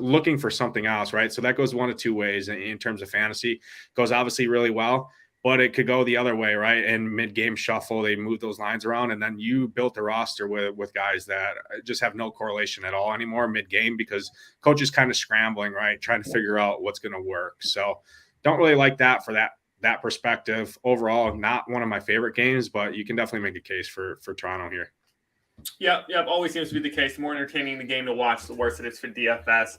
looking for something else, right? So that goes one of two ways in terms of fantasy. It goes obviously really well, but it could go the other way, right? And mid-game shuffle, they move those lines around, and then you built a roster with guys that just have no correlation at all anymore mid-game, because coach is kind of scrambling, right? Trying to figure out what's going to work. So don't really like that for that perspective. Overall, not one of my favorite games, but you can definitely make a case for Toronto here. Yep. Always seems to be the case. The more entertaining the game to watch, the worse it is for DFS.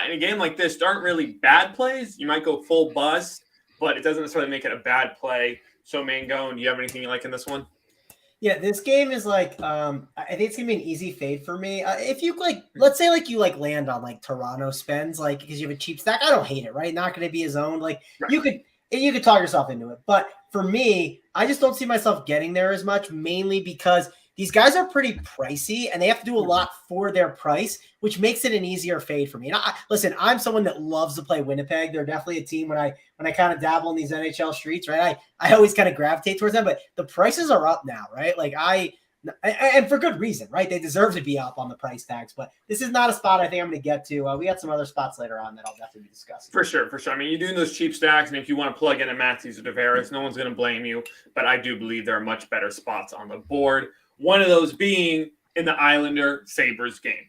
In a game like this, there aren't really bad plays. You might go full bust, but it doesn't necessarily make it a bad play. So, Mango, do you have anything you like in this one? Yeah, this game is like, I think it's gonna be an easy fade for me. If you let's say you land on Toronto spends, because you have a cheap stack, I don't hate it, right? Not gonna be his own. Right. You could talk yourself into it, but for me, I just don't see myself getting there as much, mainly because these guys are pretty pricey and they have to do a lot for their price, which makes it an easier fade for me. And listen, I'm someone that loves to play Winnipeg. They're definitely a team when I kind of dabble in these NHL streets, right? I always kind of gravitate towards them, but the prices are up now, right? And for good reason, right? They deserve to be up on the price tags, but this is not a spot I think I'm going to get to. We got some other spots later on that I'll definitely be discussing. For sure. I mean, you're doing those cheap stacks, and if you want to plug in a Matthews or Tavares, no one's going to blame you, but I do believe there are much better spots on the board. One of those being in the Islander-Sabres game.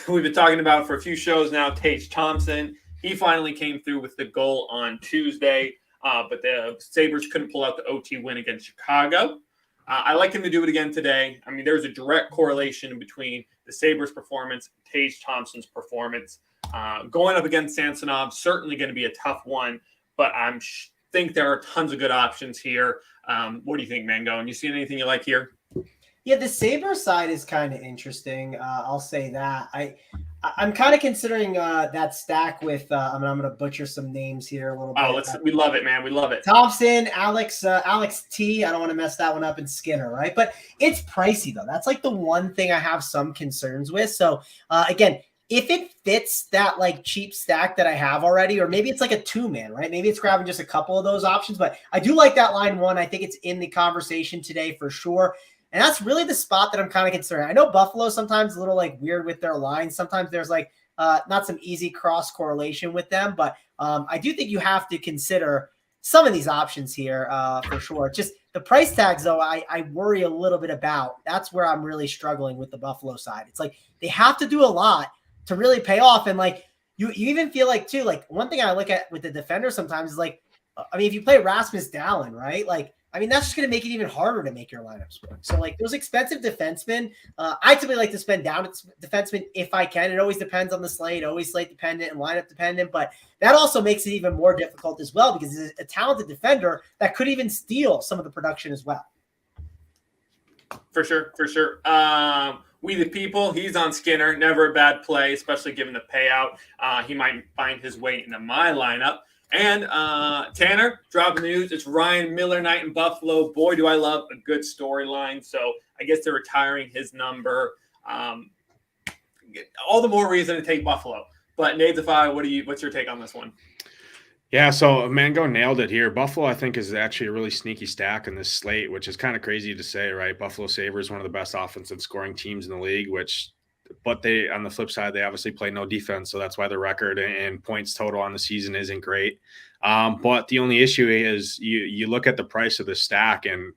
We've been talking about for a few shows now, Tage Thompson. He finally came through with the goal on Tuesday, but the Sabres couldn't pull out the OT win against Chicago. I like him to do it again today. I mean, there's a direct correlation between the Sabres' performance and Tage Thompson's performance. Going up against Samsonov, certainly going to be a tough one, but I think there are tons of good options here. What do you think, Mango? And you see anything you like here? Yeah, the Sabres side is kind of interesting. I'll say that. I'm kind of considering that stack with. I'm going to butcher some names here a little bit. Oh, we love it, man. We love it. Thompson, Alex T. I don't want to mess that one up, and Skinner, right? But it's pricey though. That's the one thing I have some concerns with. So again, if it fits that cheap stack that I have already, or maybe it's a 2-man, right? Maybe it's grabbing just a couple of those options. But I do like that line one. I think it's in the conversation today for sure. And that's really the spot that I'm kind of considering. I know Buffalo sometimes a little weird with their lines. Sometimes there's not some easy cross correlation with them, but I do think you have to consider some of these options here for sure. Just the price tags though, I worry a little bit about. That's where I'm really struggling with the Buffalo side. It's they have to do a lot to really pay off. And you even feel too, one thing I look at with the defender sometimes is if you play Rasmus Dahlin, right? That's just going to make it even harder to make your lineups work. So, those expensive defensemen, I typically like to spend down at defensemen if I can. It always depends on the slate, always slate dependent and lineup dependent. But that also makes it even more difficult as well, because it's a talented defender that could even steal some of the production as well. For sure, for sure. We the people, he's on Skinner. Never a bad play, especially given the payout. He might find his way into my lineup. And Tanner, dropping the news. It's Ryan Miller night in Buffalo. Boy, do I love a good storyline. So I guess they're retiring his number. All the more reason to take Buffalo. But Nadefy, what's your take on this one? Yeah, so Mango nailed it here. Buffalo, I think, is actually a really sneaky stack in this slate, which is kind of crazy to say, right? Buffalo Sabres, one of the best offensive scoring teams in the league, but they, on the flip side, they obviously play no defense, so that's why the record and points total on the season isn't great. But the only issue is you look at the price of the stack, and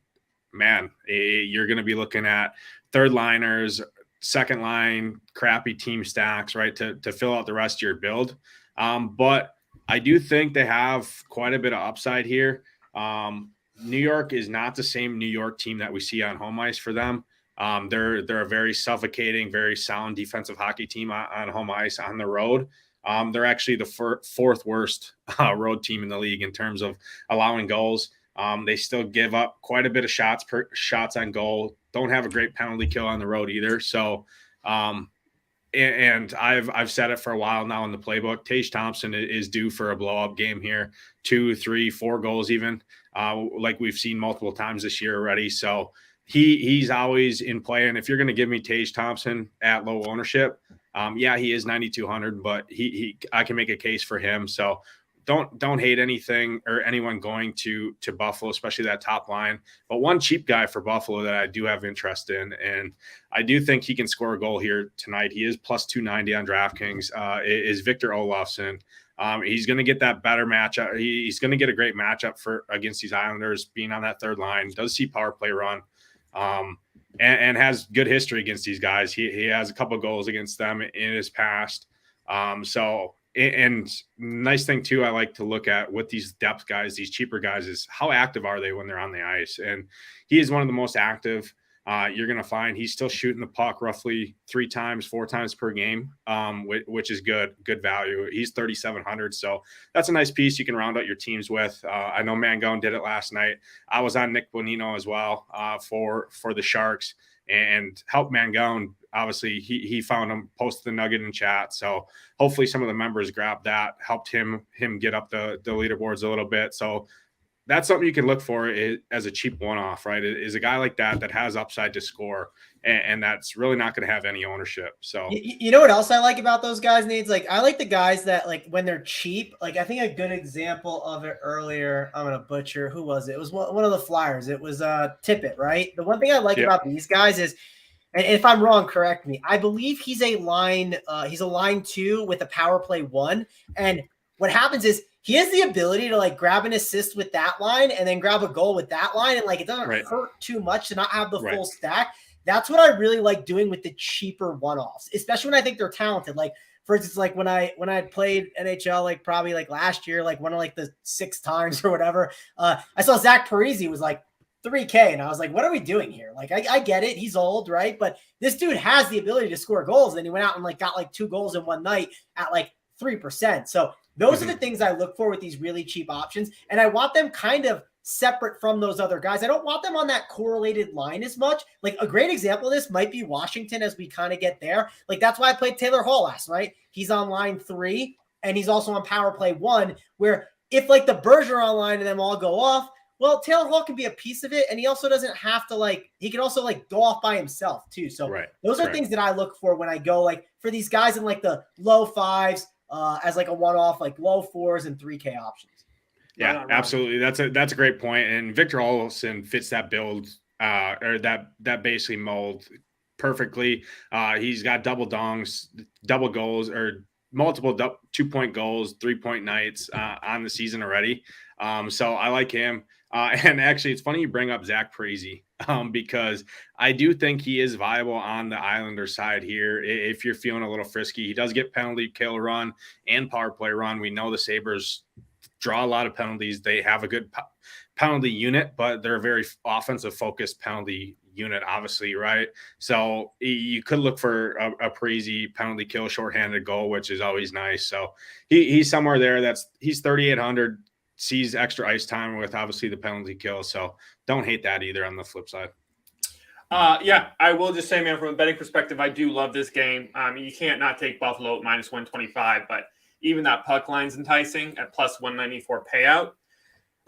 man, you're going to be looking at third liners, second line, crappy team stacks, right, to fill out the rest of your build. But I do think they have quite a bit of upside here. New York is not the same New York team that we see on home ice for them. They're a very suffocating, very sound defensive hockey team on home ice. On the road, they're actually the fourth worst road team in the league in terms of allowing goals. They still give up quite a bit of shots on goal. Don't have a great penalty kill on the road either. So, and I've said it for a while now in the playbook. Tage Thompson is due for a blow-up game here, 2, 3, 4 goals even, like we've seen multiple times this year already. So he's always in play. And if you're going to give me Tage Thompson at low ownership, yeah, he is 9,200, but I can make a case for him. So don't hate anything or anyone going to Buffalo, especially that top line. But one cheap guy for Buffalo that I do have interest in, and I do think he can score a goal here tonight. He is plus 290 on DraftKings. Is Victor Olofsson. He's going to get that better matchup. He's going to get a great matchup against these Islanders, being on that third line. Does see power play run, and has good history against these guys. He has a couple goals against them in his past. And nice thing too, I like to look at with these depth guys, these cheaper guys, is how active are they when they're on the ice? And he is one of the most active. You're going to find he's still shooting the puck roughly 4 times per game, which is good value. He's 3,700. So that's a nice piece you can round out your teams with. I know Mangone did it last night. I was on Nick Bonino as well for the Sharks and helped Mangone. Obviously, he found him, posted the nugget in chat. So hopefully some of the members grabbed that, helped him get up the leaderboards a little bit. So that's something you can look for as a cheap one-off, right? Is a guy like that has upside to score, and that's really not going to have any ownership. So you know what else I like about those guys, Nades? Like I like the guys that like when they're cheap. Like I think a good example of it earlier. I'm gonna butcher. Who was it? It was one of the Flyers. It was Tippett, right? The one thing I like about these guys is, and if I'm wrong, correct me. I believe he's a line 2 with a power play 1. And what happens is he has the ability to like grab an assist with that line and then grab a goal with that line. And like, it doesn't hurt too much to not have the full stack. That's what I really like doing with the cheaper one-offs, especially when I think they're talented. Like, for instance, like when I played NHL, like probably like last year, like one of like the 6 times or whatever, I saw Zach Parise was like $3K. And I was like, what are we doing here? Like, I get it. He's old, right? But this dude has the ability to score goals. And he went out and like got like 2 goals in one night at like 3%. So those are the things I look for with these really cheap options. And I want them kind of separate from those other guys. I don't want them on that correlated line as much. Like a great example of this might be Washington as we kind of get there. Like that's why I played Taylor Hall last night. He's on line 3 and he's also on power play 1, where if like the Bergeron line and them all go off, well, Taylor Hall can be a piece of it. And he also doesn't have to like, he can also like go off by himself too. So those are things that I look for when I go like for these guys in like the low 5s as like a one-off, like low 4s and 3K options. Yeah, absolutely. That's a great point. And Victor Olofsson fits that build or that basically mold perfectly. He's got double dongs, double goals, or multiple 2-point goals, 3-point nights on the season already. So I like him. And actually, it's funny you bring up Zach Parise because I do think he is viable on the Islander side here. If you're feeling a little frisky, he does get penalty kill run and power play run. We know the Sabres draw a lot of penalties. They have a good penalty unit, but they're a very offensive focused penalty unit, obviously, right? So you could look for a Parise penalty kill, shorthanded goal, which is always nice. So he's somewhere there. He's 3,800, sees extra ice time with obviously the penalty kill. So don't hate that either on the flip side. Yeah, I will just say, man, from a betting perspective, I do love this game. You can't not take Buffalo at minus 125, but even that puck line's enticing at plus 194 payout.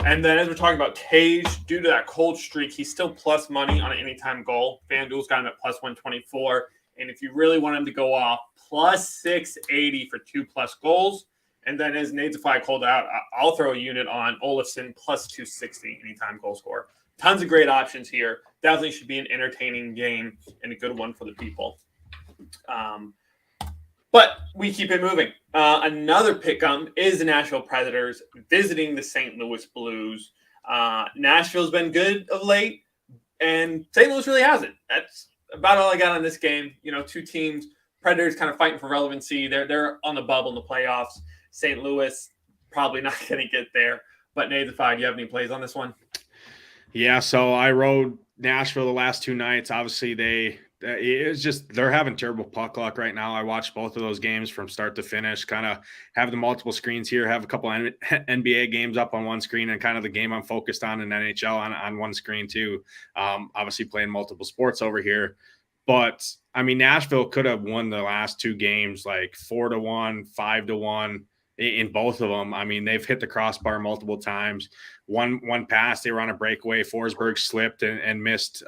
And then as we're talking about Tage, due to that cold streak, he's still plus money on an anytime goal. FanDuel's got him at plus 124. And if you really want him to go off, plus 680 for 2+ goals. And then as Nadesify called out, I'll throw a unit on Olofsson plus 260 anytime goal score. Tons of great options here. Definitely should be an entertaining game and a good one for the people. But we keep it moving. Another pick'em is the Nashville Predators visiting the St. Louis Blues. Nashville's been good of late, and St. Louis really hasn't. That's about all I got on this game. Two teams, Predators kind of fighting for relevancy. They're on the bubble in the playoffs. St. Louis probably not going to get there. But Nathan, do you have any plays on this one? Yeah, so I rode Nashville the last 2 nights. Obviously, they're having terrible puck luck right now. I watched both of those games from start to finish, kind of have the multiple screens here, have a couple NBA games up on one screen and kind of the game I'm focused on in NHL on one screen too. Obviously playing multiple sports over here. But, I mean, Nashville could have won the last 2 games like 4-1, 5-1 in both of them. I mean, they've hit the crossbar multiple times. One pass, they were on a breakaway. Forsberg slipped and missed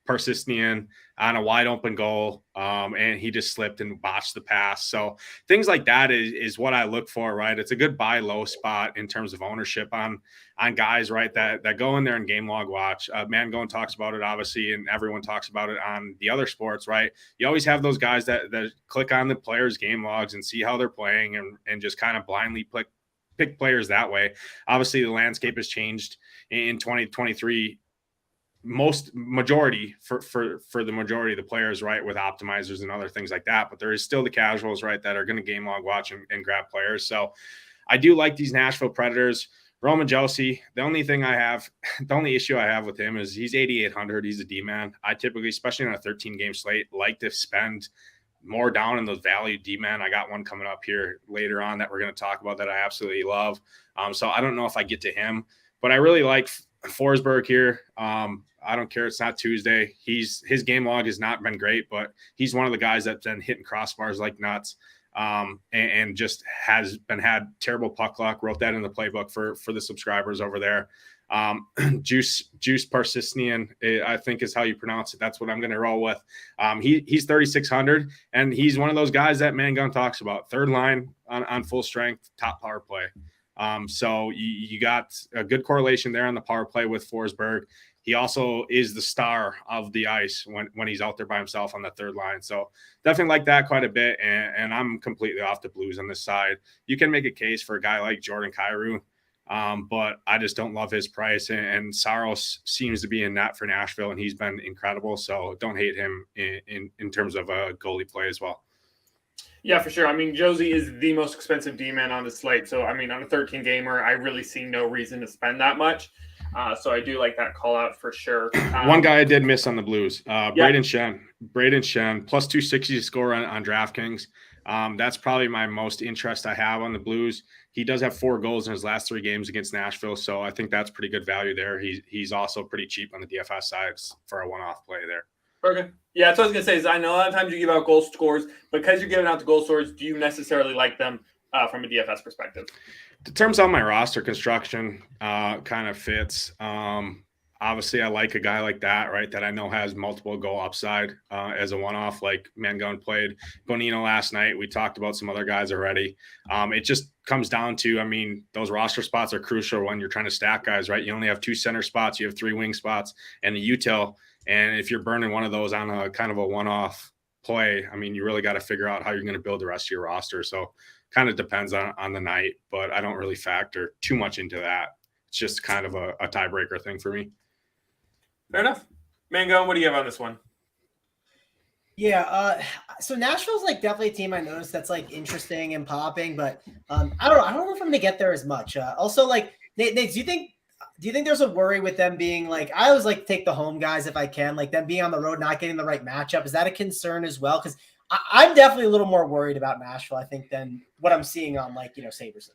Persistnian on a wide open goal, and he just slipped and botched the pass. So things like that is what I look for, right? It's a good buy low spot in terms of ownership on guys, right, that go in there and game log watch. Mangone talks about it, obviously, and everyone talks about it on the other sports, right? You always have those guys that click on the players' game logs and see how they're playing and just kind of blindly pick players that way. Obviously, the landscape has changed in 2023. Majority for the majority of the players, right, with optimizers and other things like that. But there is still the casuals, right, that are going to game log watch and grab players. So I do like these Nashville Predators. Roman Josi, the only issue I have with him is he's 8,800. He's a D-man. I typically, especially on a 13-game slate, like to spend more down in those value D-man. I got one coming up here later on that we're going to talk about that I absolutely love. So I don't know if I get to him, but I really like Forsberg here. I don't care. It's not Tuesday. His game log has not been great, but he's one of the guys that's been hitting crossbars like nuts. And just had terrible puck luck. Wrote that in the playbook for the subscribers over there. Juice Persistnian, I think is how you pronounce it. That's what I'm going to roll with. He's 3,600, and he's one of those guys that Mangone talks about. Third line on full strength, top power play. So you got a good correlation there on the power play with Forsberg. He also is the star of the ice when he's out there by himself on the third line. So definitely like that quite a bit. And I'm completely off the Blues on this side. You can make a case for a guy like Jordan Kyrou, but I just don't love his price. And Saros seems to be in that for Nashville, and he's been incredible. So don't hate him in terms of a goalie play as well. Yeah, for sure. I mean, Josie is the most expensive D-man on the slate. So, I mean, on a 13-gamer, I really see no reason to spend that much. So I do like that call out for sure. One guy I did miss on the Blues, Braden Shen, plus 260 to score on DraftKings. That's probably my most interest I have on the Blues. He does have 4 goals in his last 3 games against Nashville, so I think that's pretty good value there. He's also pretty cheap on the DFS side for a one-off play there. Okay. Yeah, that's what I was going to say. Is I know a lot of times you give out goal scores. Because you're giving out the goal scores, do you necessarily like them from a DFS perspective? In terms of my roster construction, kind of fits. Obviously, I like a guy like that, right, that I know has multiple goal upside as a one-off, like Mangone played Bonino last night. We talked about some other guys already. It just comes down to, I mean, those roster spots are crucial when you're trying to stack guys, right? You only have 2 center spots. You have 3 wing spots and a util. And if you're burning one of those on a kind of a one-off play, I mean, you really got to figure out how you're going to build the rest of your roster. So kind of depends on the night, but I don't really factor too much into that. It's just kind of a tiebreaker thing for me. Fair enough. Mango, what do you have on this one? Yeah, so Nashville's like definitely a team I noticed that's like interesting and popping, but I don't know if I'm gonna get there as much. Also, like Nate, do you think there's a worry with them being like, I always like take the home guys if I can, like them being on the road, not getting the right matchup? Is that a concern as well? Because I'm definitely a little more worried about Nashville, I think, than what I'm seeing on like, Sabres.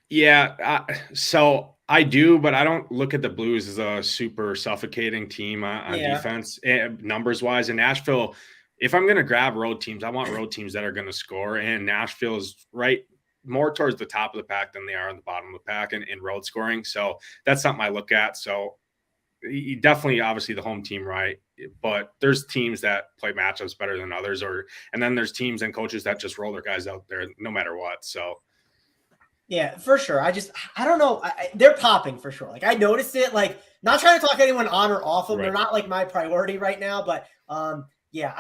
Yeah. So I do, but I don't look at the Blues as a super suffocating team on defense, numbers wise. In Nashville, if I'm going to grab road teams, I want road teams that are going to score. And Nashville is right more towards the top of the pack than they are on the bottom of the pack in road scoring. So that's something I look at. So you definitely, obviously, the home team, right? But there's teams that play matchups better than others, and then there's teams and coaches that just roll their guys out there no matter what. So. Yeah, for sure. I don't know. They're popping for sure. Like I noticed it. Like not trying to talk anyone on or off them. Right. They're not like my priority right now. But yeah,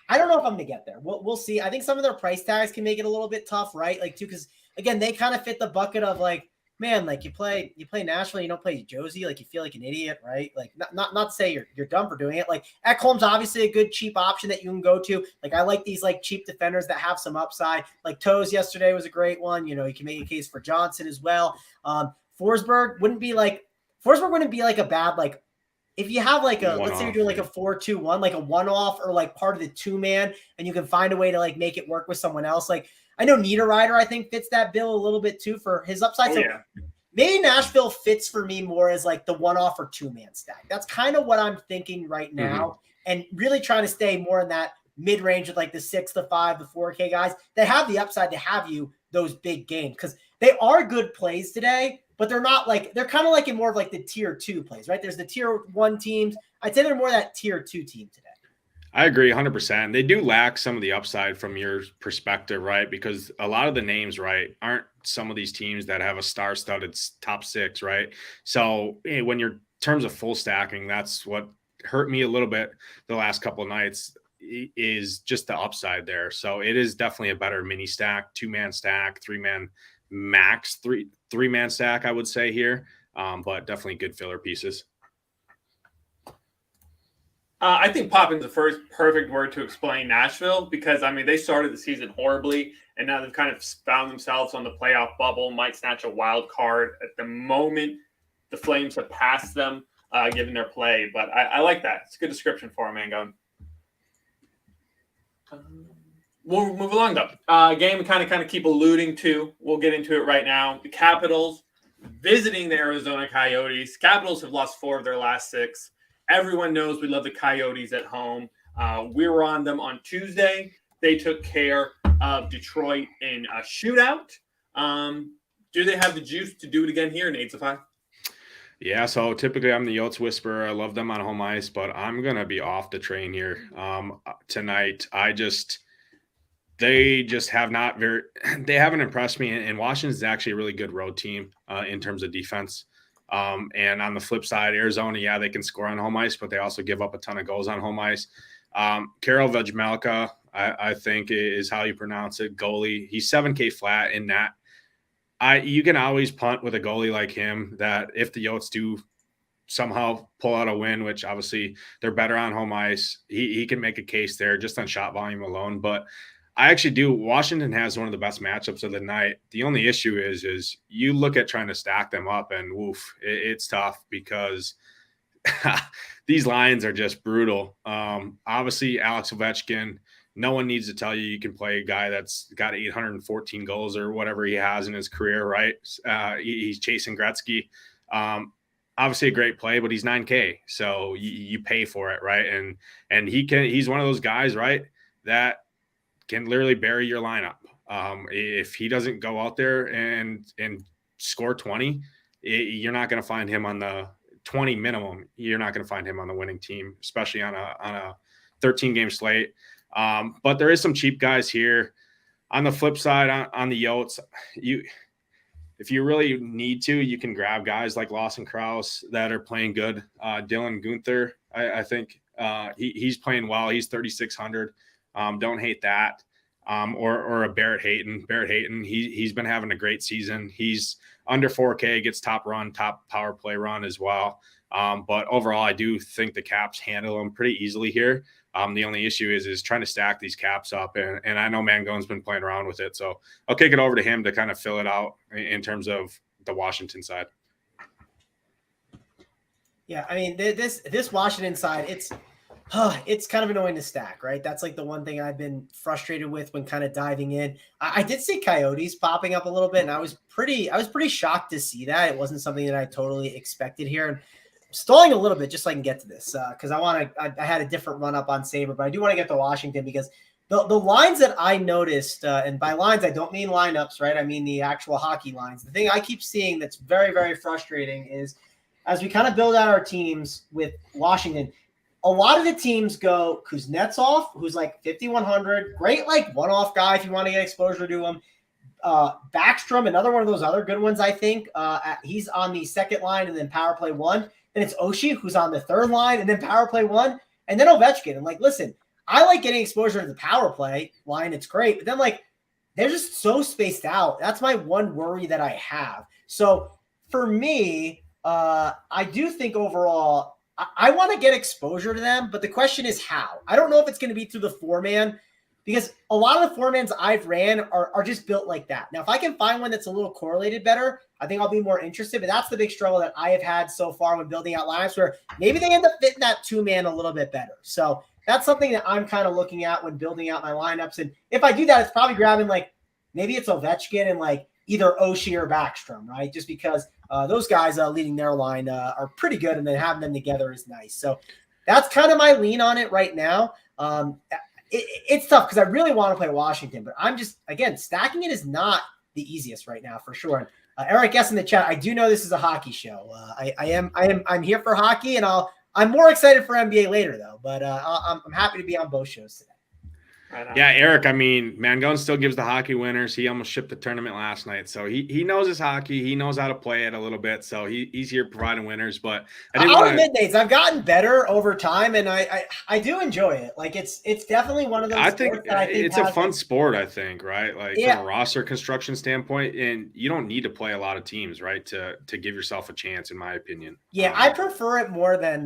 I don't know if I'm gonna get there. We'll see. I think some of their price tags can make it a little bit tough, right? Like too, because again, they kind of fit the bucket of like, man, like you play Nashville, you don't play Josie, like you feel like an idiot, right? Like not to say you're dumb for doing it. Like Ekholm's obviously a good cheap option that you can go to. Like I like these like cheap defenders that have some upside. Like Toews yesterday was a great one. You know, you can make a case for Johnson as well. Forsberg wouldn't be like a bad, like if you have like let's say you're doing like a 4-2-1, like a one-off or like part of the two-man, and you can find a way to like make it work with someone else. Like I know Niederreiter, I think, fits that bill a little bit too for his upside. So maybe Nashville fits for me more as like the one-off or two-man stack. That's kind of what I'm thinking right now, and really trying to stay more in that mid-range with like the 6, the 5, the 4K guys that have the upside to have you those big games, because they are good plays today, but they're not like, they're kind of like in more of like the tier 2 plays, right? There's the tier 1 teams. I'd say they're more that tier 2 team today. I agree 100%. They do lack some of the upside from your perspective, right? Because a lot of the names, right, aren't some of these teams that have a star-studded top 6, right? So when you're in terms of full stacking, that's what hurt me a little bit the last couple of nights, is just the upside there. So it is definitely a better mini stack, 2-man stack, 3-man max, three-man stack, I would say here, but definitely good filler pieces. I think popping is the first perfect word to explain Nashville, because, I mean, they started the season horribly, and now they've kind of found themselves on the playoff bubble, might snatch a wild card. At the moment, the Flames have passed them, given their play, but I like that. It's a good description for them, Mangone. We'll move along, though. Game we kind of keep alluding to. We'll get into it right now. The Capitals visiting the Arizona Coyotes. Capitals have lost 4 of their last 6. Everyone knows we love the Coyotes at home. We were on them on Tuesday. They took care of Detroit in a shootout. Do they have the juice to do it again here in 8-5? Yeah, so typically I'm the Yotes whisperer. I love them on home ice, but I'm going to be off the train here tonight. They just have not they haven't impressed me, and Washington's actually a really good road team in terms of defense. And on the flip side, Arizona, yeah, they can score on home ice, but they also give up a ton of goals on home ice. Karel Vejmelka, I think is how you pronounce it, goalie. He's 7K flat in that. You can always punt with a goalie like him, that if the Yotes do somehow pull out a win, which obviously they're better on home ice, he can make a case there just on shot volume alone. But I actually do. Washington has one of the best matchups of the night. The only issue is you look at trying to stack them up, and woof, it's tough because these lines are just brutal. Obviously, Alex Ovechkin, no one needs to tell you you can play a guy that's got 814 goals or whatever he has in his career, right? He's chasing Gretzky. Obviously a great play, but he's 9K, so you pay for it, right? And he's one of those guys, right, that can literally bury your lineup. If he doesn't go out there and score 20, you're not going to find him on the 20 minimum. You're not going to find him on the winning team, especially on a 13-game slate. But there is some cheap guys here. On the flip side, on the Yotes, if you really need to, you can grab guys like Lawson Krause that are playing good. Dylan Guenther, I think he's playing well. He's 3,600. Don't hate that. Or a Barrett Hayton. Barrett Hayton, he's been having a great season. He's under 4K, gets top power play run as well. But overall, I do think the Caps handle them pretty easily here. The only issue is trying to stack these Caps up. And I know Mangone's been playing around with it. So I'll kick it over to him to kind of fill it out in terms of the Washington side. Yeah, I mean, this Washington side, It's kind of annoying to stack, right? That's like the one thing I've been frustrated with when kind of diving in. I did see Coyotes popping up a little bit, and I was pretty shocked to see that. It wasn't something that I totally expected here. And I'm stalling a little bit just so I can get to this because I had a different run up on Sabre, but I do want to get to Washington because the lines that I noticed, and by lines I don't mean lineups, right? I mean the actual hockey lines. The thing I keep seeing that's very, very frustrating is as we kind of build out our teams with Washington, a lot of the teams go Kuznetsov, who's like 5,100, great like one-off guy if you want to get exposure to him. Backstrom, another one of those other good ones, I think. He's on the second line and then power play one. Then it's Oshie, who's on the third line and then power play one. And then Ovechkin. And like, listen, I like getting exposure to the power play line. It's great. But then like, they're just so spaced out. That's my one worry that I have. So for me, I do think overall, I want to get exposure to them, but the question is how. I don't know if it's going to be through the 4-man because a lot of the 4-mans I've ran are just built like that. Now, if I can find one that's a little correlated better, I think I'll be more interested, but that's the big struggle that I have had so far when building out lineups where maybe they end up fitting that 2-man a little bit better. So that's something that I'm kind of looking at when building out my lineups. And if I do that, it's probably grabbing like, maybe it's Ovechkin and like either Oshie or Backstrom, right? Just because those guys leading their line are pretty good, and then having them together is nice. So that's kind of my lean on it right now. It's tough because I really want to play Washington, but I'm just, again, stacking it is not the easiest right now for sure. Eric S in the chat, I do know this is a hockey show. I'm here for hockey, and I'm more excited for NBA later though. But I'm happy to be on both shows today. Yeah, Eric, I mean, Mangone still gives the hockey winners. He almost shipped the tournament last night. So he knows his hockey. He knows how to play it a little bit. So he's here providing winners. But I'll admit, Nate, I've gotten better over time, and I do enjoy it. Like it's definitely one of those. I think it's a fun sport, I think, right? Like Yeah. from a roster construction standpoint, and you don't need to play a lot of teams, right? To give yourself a chance, in my opinion. Yeah, I prefer it more than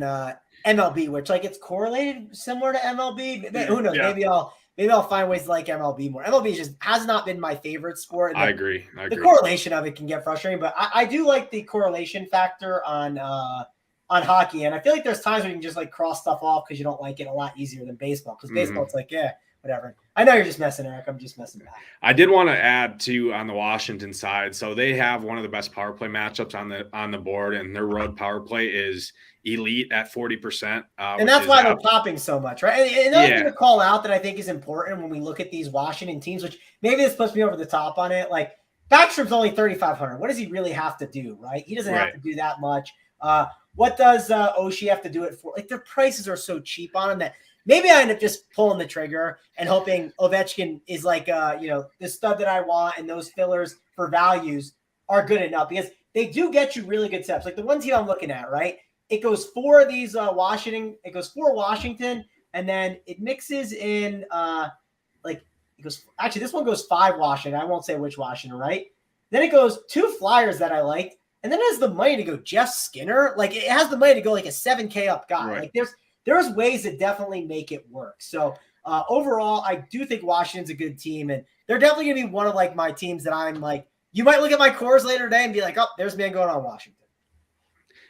MLB, which like it's correlated similar to MLB. Who knows? Yeah. Maybe I'll find ways to like MLB more. MLB just has not been my favorite sport. I agree. The correlation of it can get frustrating, but I do like the correlation factor on hockey. And I feel like there's times where you can just like cross stuff off because you don't like it a lot easier than baseball. Because baseball, it's like, yeah, whatever. I know you're just messing, Eric. I'm just messing back. I did want to add too on the Washington side. So they have one of the best power play matchups on the board, and their road power play is elite at 40%. And that's why they're popping so much, right? And another thing to call out that I think is important when we look at these Washington teams, which maybe this puts me over the top on it, like Backstrom's only 3,500. What does he really have to do, right? He doesn't have to do that much. What does Oshie have to do it for? Like their prices are so cheap on him that maybe I end up just pulling the trigger and hoping Ovechkin is like, the stud that I want, and those fillers for values are good enough because they do get you really good steps. Like the one team I'm looking at, right? It goes for these Washington. It goes for Washington, and then it mixes in this one goes 5 Washington. I won't say which Washington, right? Then it goes 2 Flyers that I liked, and then it has the money to go Jeff Skinner. Like it has the money to go like a 7K up guy. Right. Like there's ways to definitely make it work. So overall, I do think Washington's a good team, and they're definitely gonna be one of like my teams that I'm like. You might look at my cores later today and be like, oh, there's man going on Washington.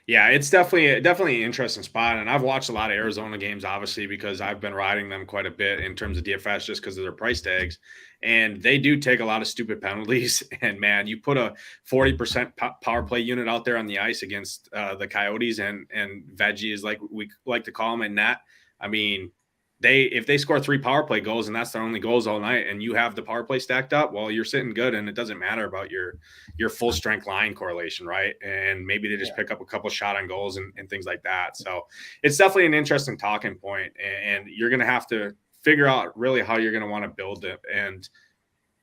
Yeah, it's definitely an interesting spot. And I've watched a lot of Arizona games, obviously, because I've been riding them quite a bit in terms of DFS just because of their price tags. And they do take a lot of stupid penalties. And, man, you put a 40% power play unit out there on the ice against the Coyotes and Veggie is like we like to call them in net. I mean, if they score 3 power play goals and that's their only goals all night and you have the power play stacked up, well, you're sitting good, and it doesn't matter about your full strength line correlation, right? And maybe they just pick up a couple shot on goals and things like that. So it's definitely an interesting talking point, and you're going to have to figure out really how you're going to want to build it and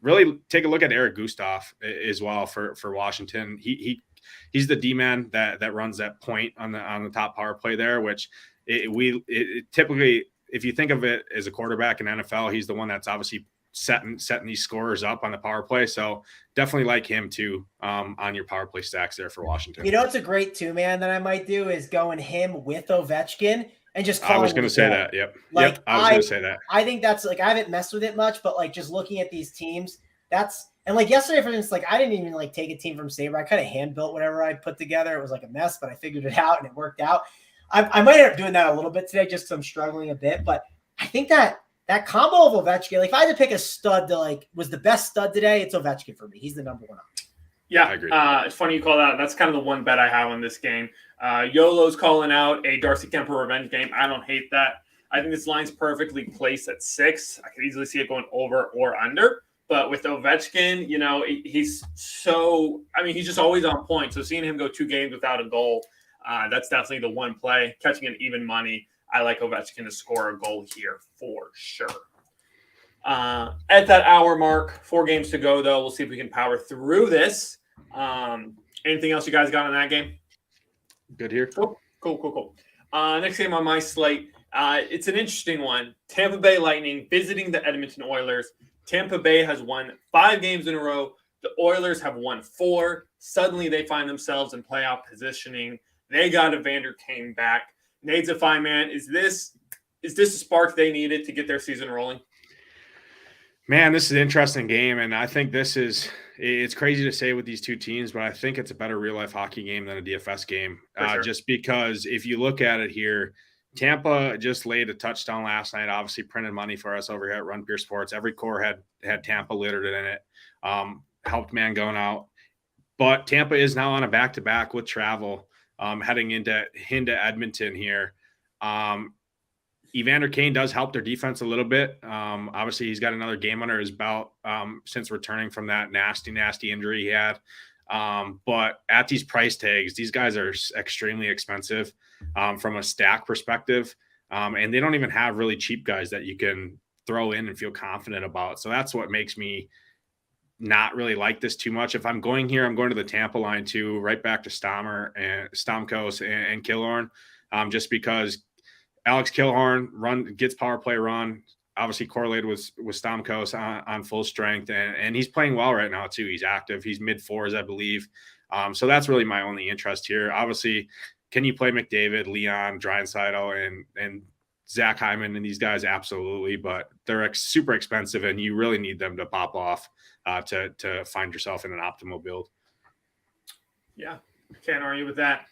really take a look at Eric Gustav as well for Washington. He's the D-man that runs that point on the top power play there, which it typically – if you think of it as a quarterback in NFL, he's the one that's obviously setting these scorers up on the power play. So definitely like him too on your power play stacks there for Washington. You know, it's a great 2-man that I might do is going him with Ovechkin and just calling. I was going to say that. Yep. Like, yep. I was going to say that. I think that's like, I haven't messed with it much, but like just looking at these teams, and like yesterday, for instance, like I didn't even like take a team from Sabre. I kind of hand built whatever I put together. It was like a mess, but I figured it out and it worked out. I might end up doing that a little bit today just because I'm struggling a bit. But I think that combo of Ovechkin, like if I had to pick a stud to like was the best stud today, it's Ovechkin for me. He's the number one option. Yeah, I agree. It's funny you call that. That's kind of the one bet I have on this game. YOLO's calling out a Darcy Kemper revenge game. I don't hate that. I think this line's perfectly placed at 6. I could easily see it going over or under. But with Ovechkin, he's just always on point. So seeing him go 2 games without a goal, that's definitely the one play. Catching an even money, I like Ovechkin to score a goal here for sure. At that hour mark, 4 games to go, though. We'll see if we can power through this. Anything else you guys got on that game? Good here. Cool. Next game on my slate. It's an interesting one. Tampa Bay Lightning visiting the Edmonton Oilers. Tampa Bay has won 5 games in a row. The Oilers have won 4. Suddenly they find themselves in playoff positioning. They got Evander Kane back. Nate's a fine man. Is this a spark they needed to get their season rolling? Man, this is an interesting game, and I think it's crazy to say with these two teams, but I think it's a better real-life hockey game than a DFS game. Sure. Just because if you look at it here, Tampa just laid a touchdown last night, obviously printed money for us over here at Run Pure Sports. Every core had Tampa littered in it, helped man going out. But Tampa is now on a back-to-back with travel heading into Edmonton here. Evander Kane does help their defense a little bit. Obviously, he's got another game under his belt since returning from that nasty injury he had. But at these price tags, these guys are extremely expensive from a stack perspective. And they don't even have really cheap guys that you can throw in and feel confident about. So that's what makes me not really like this too much. If I'm going here, I'm going to the Tampa line too, right back to Stamkos and Killorn, just because Alex Killorn gets power play run, obviously correlated with Stamkos on full strength, and he's playing well right now too. He's active. He's mid-4s, I believe. So that's really my only interest here. Obviously, can you play McDavid, Leon, Draisaitl, and Zach Hyman and these guys? Absolutely, but they're super expensive, and you really need them to pop off to find yourself in an optimal build. Yeah, can't argue with that.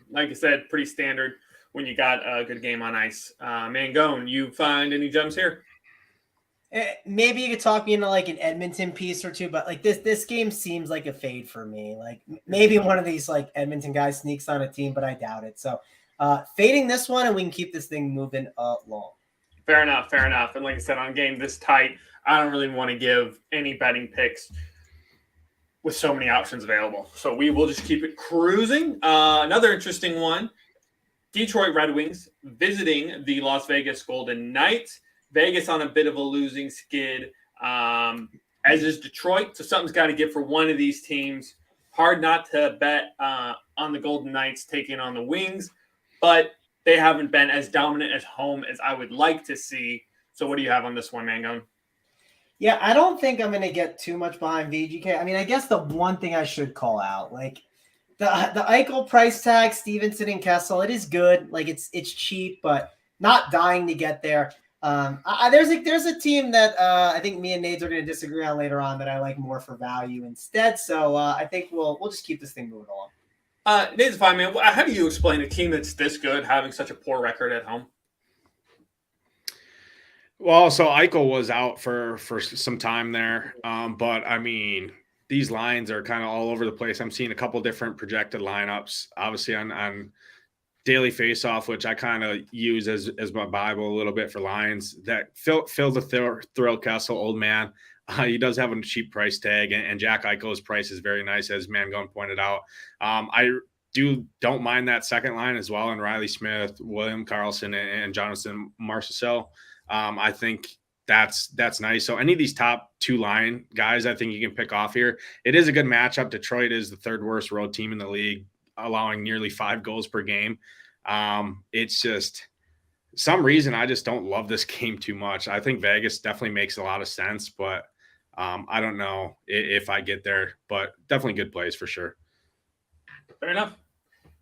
Like I said, pretty standard when you got a good game on ice. Mangone, you find any gems here? Maybe you could talk me into like an Edmonton piece or two, but like this game seems like a fade for me. Like maybe one of these like Edmonton guys sneaks on a team, but I doubt it. So fading this one, and we can keep this thing moving along. Fair enough. And like I said, on a game this tight, I don't really want to give any betting picks with so many options available. So we will just keep it cruising. Another interesting one. Detroit Red Wings visiting the Las Vegas Golden Knights. Vegas on a bit of a losing skid, as is Detroit. So something's got to give for one of these teams. Hard not to bet on the Golden Knights taking on the Wings, but they haven't been as dominant at home as I would like to see. So what do you have on this one, Mangone? Yeah, I don't think I'm going to get too much behind VGK. I mean, I guess the one thing I should call out, like, the Eichel price tag, Stevenson and Kessel, it is good. Like it's cheap, but not dying to get there. There's a team that I think me and Nate are going to disagree on later on that I like more for value instead. So I think we'll just keep this thing moving along. Nate's fine, man. How do you explain a team that's this good having such a poor record at home? Well, so Eichel was out for some time there, but I mean, these lines are kind of all over the place. I'm seeing a couple different projected lineups, obviously on Daily Faceoff, which I kind of use as my Bible a little bit for lines. That Phil the Thrill Kessel, old man, he does have a cheap price tag, and Jack Eichel's price is very nice, as Mangone pointed out. I don't mind that second line as well, and Riley Smith, William Karlsson, and Jonathan Marchessault. I think that's nice. So any of these top 2 line guys, I think you can pick off here. It is a good matchup. Detroit is the 3rd worst road team in the league, allowing nearly 5 goals per game. It's just some reason I just don't love this game too much. I think Vegas definitely makes a lot of sense, but I don't know if I get there, but definitely good plays for sure. Fair enough.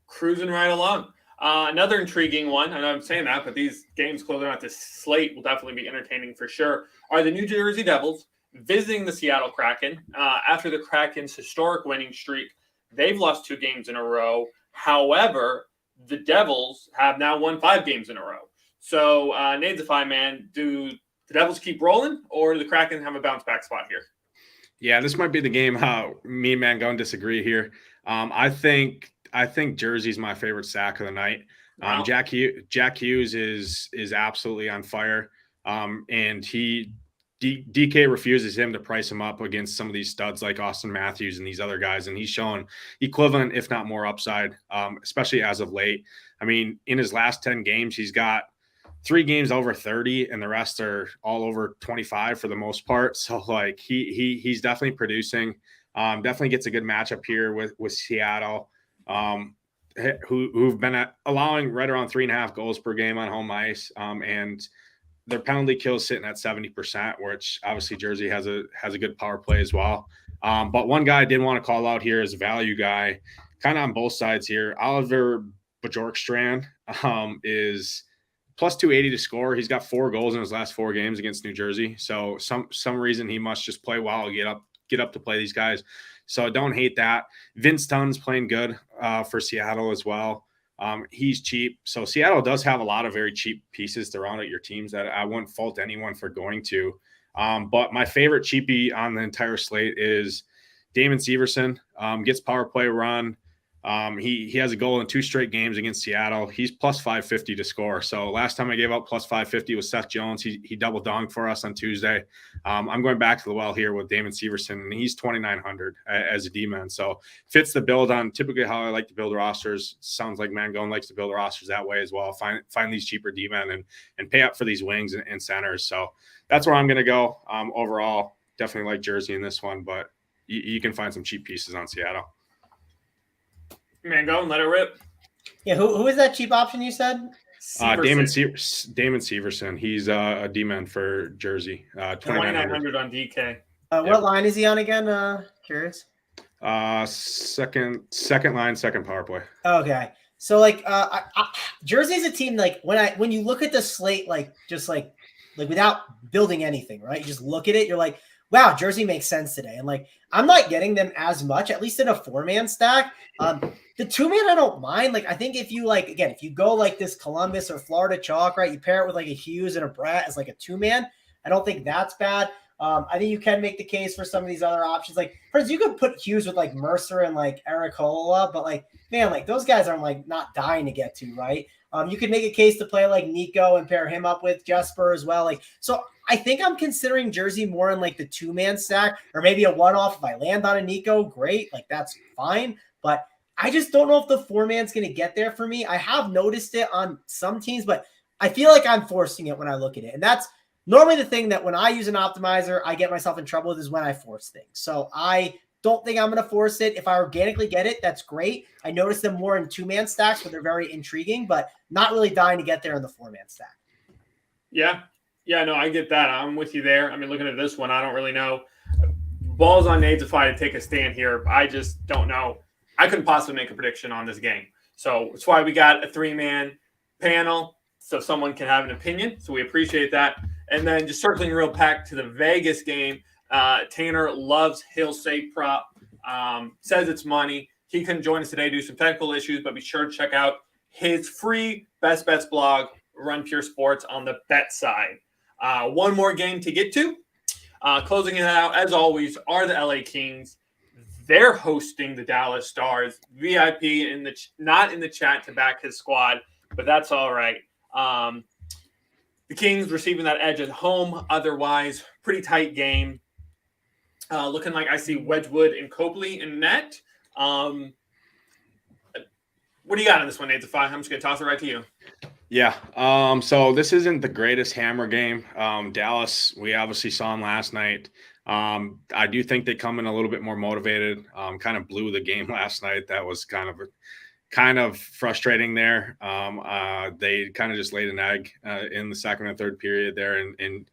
Cruising right along. Another intriguing one, I know I'm saying that, but these games closing out this slate will definitely be entertaining for sure, are the New Jersey Devils visiting the Seattle Kraken. After the Kraken's historic winning streak, they've lost 2 games in a row. However, the Devils have now won 5 games in a row. So, Nadesify, man, do the Devils keep rolling, or do the Kraken have a bounce back spot here? Yeah, this might be the game how me and Mangone disagree here. I think Jersey's my favorite sack of the night. Wow. Jack Hughes is absolutely on fire. And DK refuses him to price him up against some of these studs like Austin Matthews and these other guys, and he's shown equivalent, if not more, upside, especially as of late. I mean, in his last 10 games, he's got 3 games over 30, and the rest are all over 25 for the most part. So, like, he's definitely producing. Definitely gets a good matchup here with Seattle, who've been allowing right around 3.5 goals per game on home ice, and their penalty kill sitting at 70%, which obviously Jersey has a good power play as well. But one guy I did want to call out here as a value guy, kind of on both sides here. Oliver Bjorkstrand is plus 280 to score. He's got 4 goals in his last 4 games against New Jersey. So some reason he must just play well, get up to play these guys. So don't hate that. Vince Dunn's playing good for Seattle as well. He's cheap. So Seattle does have a lot of very cheap pieces to round out your teams that I wouldn't fault anyone for going to. But my favorite cheapie on the entire slate is Damon Severson. Gets power play run. He has a goal in 2 straight games against Seattle. He's plus 550 to score. So last time I gave out plus 550 was Seth Jones. He double donged for us on Tuesday. I'm going back to the well here with Damon Severson, and he's 2,900 as a D-man. So fits the build on typically how I like to build rosters. Sounds like Mangone likes to build rosters that way as well. Find these cheaper D-men and pay up for these wings and centers. So that's where I'm going to go. Overall, definitely like Jersey in this one, but you can find some cheap pieces on Seattle. Man, go and let it rip. Yeah, who is that cheap option you said? Damon Severson. He's a D-man for Jersey. 2,900 on DK. What line is he on again? Curious. Second line, second power play. Okay, so like, Jersey's a team like when you look at the slate, like just like without building anything, right? You just look at it, you're like, wow, Jersey makes sense today. And like, I'm not getting them as much, at least in a 4-man stack. The 2-man, I don't mind. Like, I think if you like, again, if you go like this Columbus or Florida chalk, right, you pair it with like a Hughes and a Brett as like a 2-man. I don't think that's bad. I think you can make the case for some of these other options. Like, for instance, you could put Hughes with like Mercer and like Eric Holla, but like, man, like those guys are like not dying to get to, right? You could make a case to play like Nico and pair him up with Jesper as well. Like, so I think I'm considering Jersey more in like the 2-man stack, or maybe a one-off. If I land on a Nico, great. Like, that's fine. But I just don't know if the 4-man's going to get there for me. I have noticed it on some teams, but I feel like I'm forcing it when I look at it. And that's normally the thing that when I use an optimizer, I get myself in trouble with, is when I force things. So I don't think I'm going to force it. If I organically get it, that's great. I notice them more in 2-man stacks, but they're very intriguing, but not really dying to get there in the 4-man stack. Yeah. Yeah, no, I get that. I'm with you there. I mean, looking at this one, I don't really know. Ball's on Nadesify to take a stand here. I just don't know. I couldn't possibly make a prediction on this game. So that's why we got a 3-man panel, so someone can have an opinion. So we appreciate that. And then just circling real back to the Vegas game, Tanner loves Hill safe prop, says it's money. He couldn't join us today due to some technical issues, but be sure to check out his free Best Bets blog, Run Pure Sports, on the bet side. One more game to get to. Closing it out, as always, are the LA Kings. They're hosting the Dallas Stars. VIP not in the chat to back his squad, but that's all right. The Kings receiving that edge at home. Otherwise, pretty tight game. Looking like I see Wedgwood and Copley in net. What do you got on this one, Nadesify? I'm just going to toss it right to you. Yeah. So this isn't the greatest hammer game. Dallas, we obviously saw them last night. I do think they come in a little bit more motivated. Kind of blew the game last night. That was kind of frustrating there. They kind of just laid an egg in the second and third period there and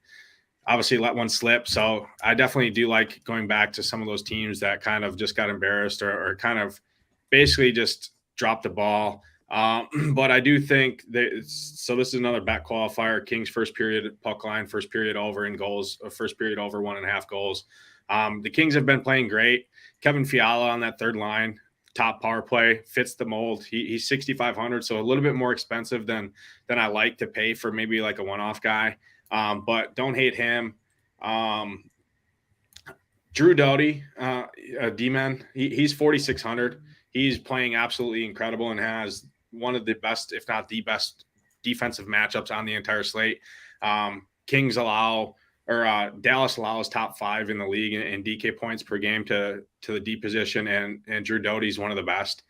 obviously let one slip. So I definitely do like going back to some of those teams that kind of just got embarrassed or kind of basically just dropped the ball. But I do think so this is another bet qualifier. Kings first period puck line, first period over in goals, first period over 1.5 goals. The Kings have been playing great. Kevin Fiala on that third line, top power play, fits the mold. He's 6,500, so a little bit more expensive than I like to pay for maybe like a one-off guy. But don't hate him. Drew Doughty, D-man, he's 4,600. He's playing absolutely incredible and has one of the best, if not the best, defensive matchups on the entire slate. Dallas allows top 5 in the league in DK points per game to the D position, and Drew Doughty is one of the best.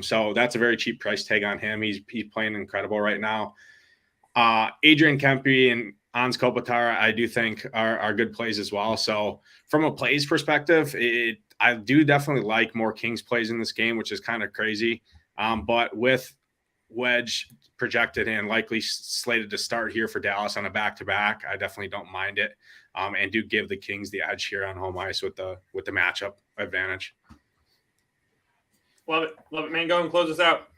So that's a very cheap price tag on him. He's playing incredible right now. Adrian Kempe and Hans Kopitar, I do think are good plays as well. So from a plays perspective, I do definitely like more Kings plays in this game, which is kind of crazy. But with Wedge projected and likely slated to start here for Dallas on a back-to-back, I definitely don't mind it, and do give the Kings the edge here on home ice with the matchup advantage. Love it, man. Go and close us out.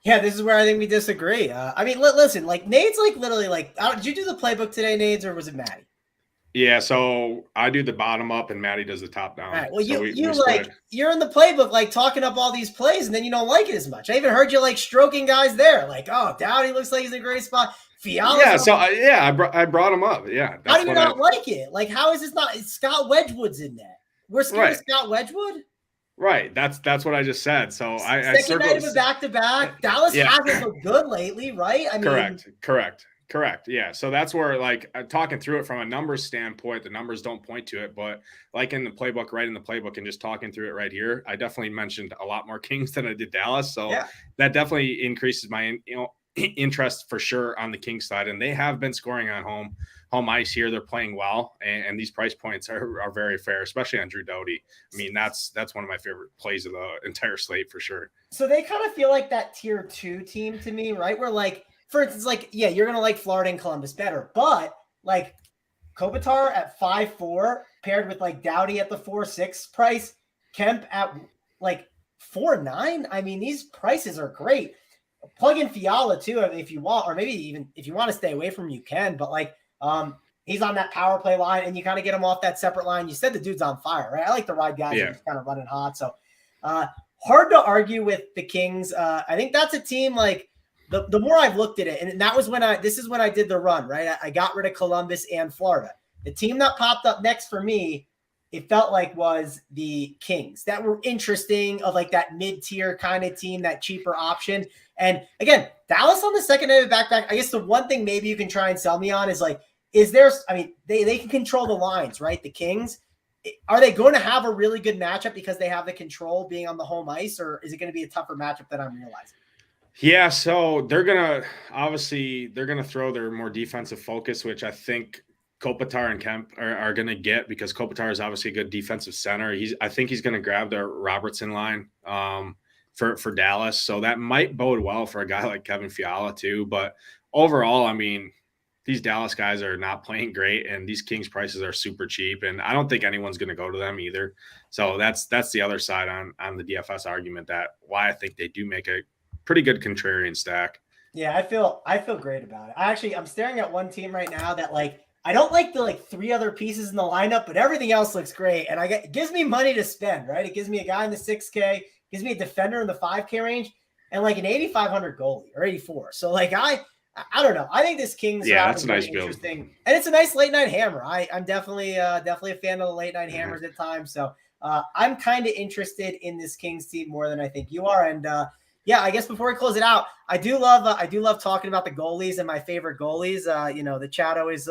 Yeah, this is where I think we disagree. I mean, listen, like Nade's like literally like, did you do the playbook today, Nades, or was it Matty? Yeah, so I do the bottom up and Matty does the top down. All right. Well, so you're in the playbook, like talking up all these plays, and then you don't like it as much. I even heard you like stroking guys there, like, oh, Doughty looks like he's in a great spot. Fiala. Yeah, so I brought him up. Yeah. How do you not like it? Like, how is this not? Scott Wedgwood's in there. We're scared of Scott Wedgwood. Right. That's what I just said. So Second night of a back-to-back. Dallas hasn't looked good lately, right? I mean, Correct. Yeah. So that's where, like, talking through it from a numbers standpoint, the numbers don't point to it, but like in the playbook, right in the playbook, and just talking through it right here, I definitely mentioned a lot more Kings than I did Dallas. So that definitely increases my interest for sure on the Kings side, and they have been scoring on home ice here. They're playing well, and these price points are very fair, especially on Drew Doughty. I mean, that's one of my favorite plays of the entire slate for sure. So they kind of feel like that tier 2 team to me, right? Where, like, for instance, like, yeah, you're gonna like Florida and Columbus better, but like Kopitar at 5.4 paired with like Doughty at the 4.6 price, Kemp at like 4.9. I mean, these prices are great. Plug in Fiala too if you want, or maybe even if you want to stay away from him, you can. But like, he's on that power play line, and you kind of get him off that separate line. You said the dude's on fire, right? I like the ride guys who's kind of running hot. So hard to argue with the Kings. I think that's a team like. The more I've looked at it, and that was when this is when I did the run, right? I got rid of Columbus and Florida. The team that popped up next for me, it felt like was the Kings that were interesting, of like that mid-tier kind of team, that cheaper option. And again, Dallas on the second night of back-to-back, I guess the one thing maybe you can try and sell me on is like, they can control the lines, right? The Kings, are they going to have a really good matchup because they have the control being on the home ice, or is it going to be a tougher matchup than I'm realizing? Yeah, so they're gonna throw their more defensive focus, which I think Kopitar and Kemp are gonna get, because Kopitar is obviously a good defensive center. I think he's gonna grab the Robertson line for Dallas, so that might bode well for a guy like Kevin Fiala too. But overall, I mean, these Dallas guys are not playing great, and these Kings prices are super cheap, and I don't think anyone's gonna go to them either. So that's the other side on the DFS argument, that why I think they do make a pretty good contrarian stack. Yeah, I feel great about it. I'm staring at one team right now that, like, I don't like the like 3 other pieces in the lineup, but everything else looks great. And it gives me money to spend, right? It gives me a guy in the 6K, gives me a defender in the 5K range, and like an 8,500 goalie or 84. So like I don't know. I think this Kings that's a nice interesting build. And it's a nice late night hammer. I'm definitely a fan of the late night hammers at times. So I'm kind of interested in this Kings team more than I think you are. And yeah, I guess before we close it out, I do love talking about the goalies and my favorite goalies. The chat always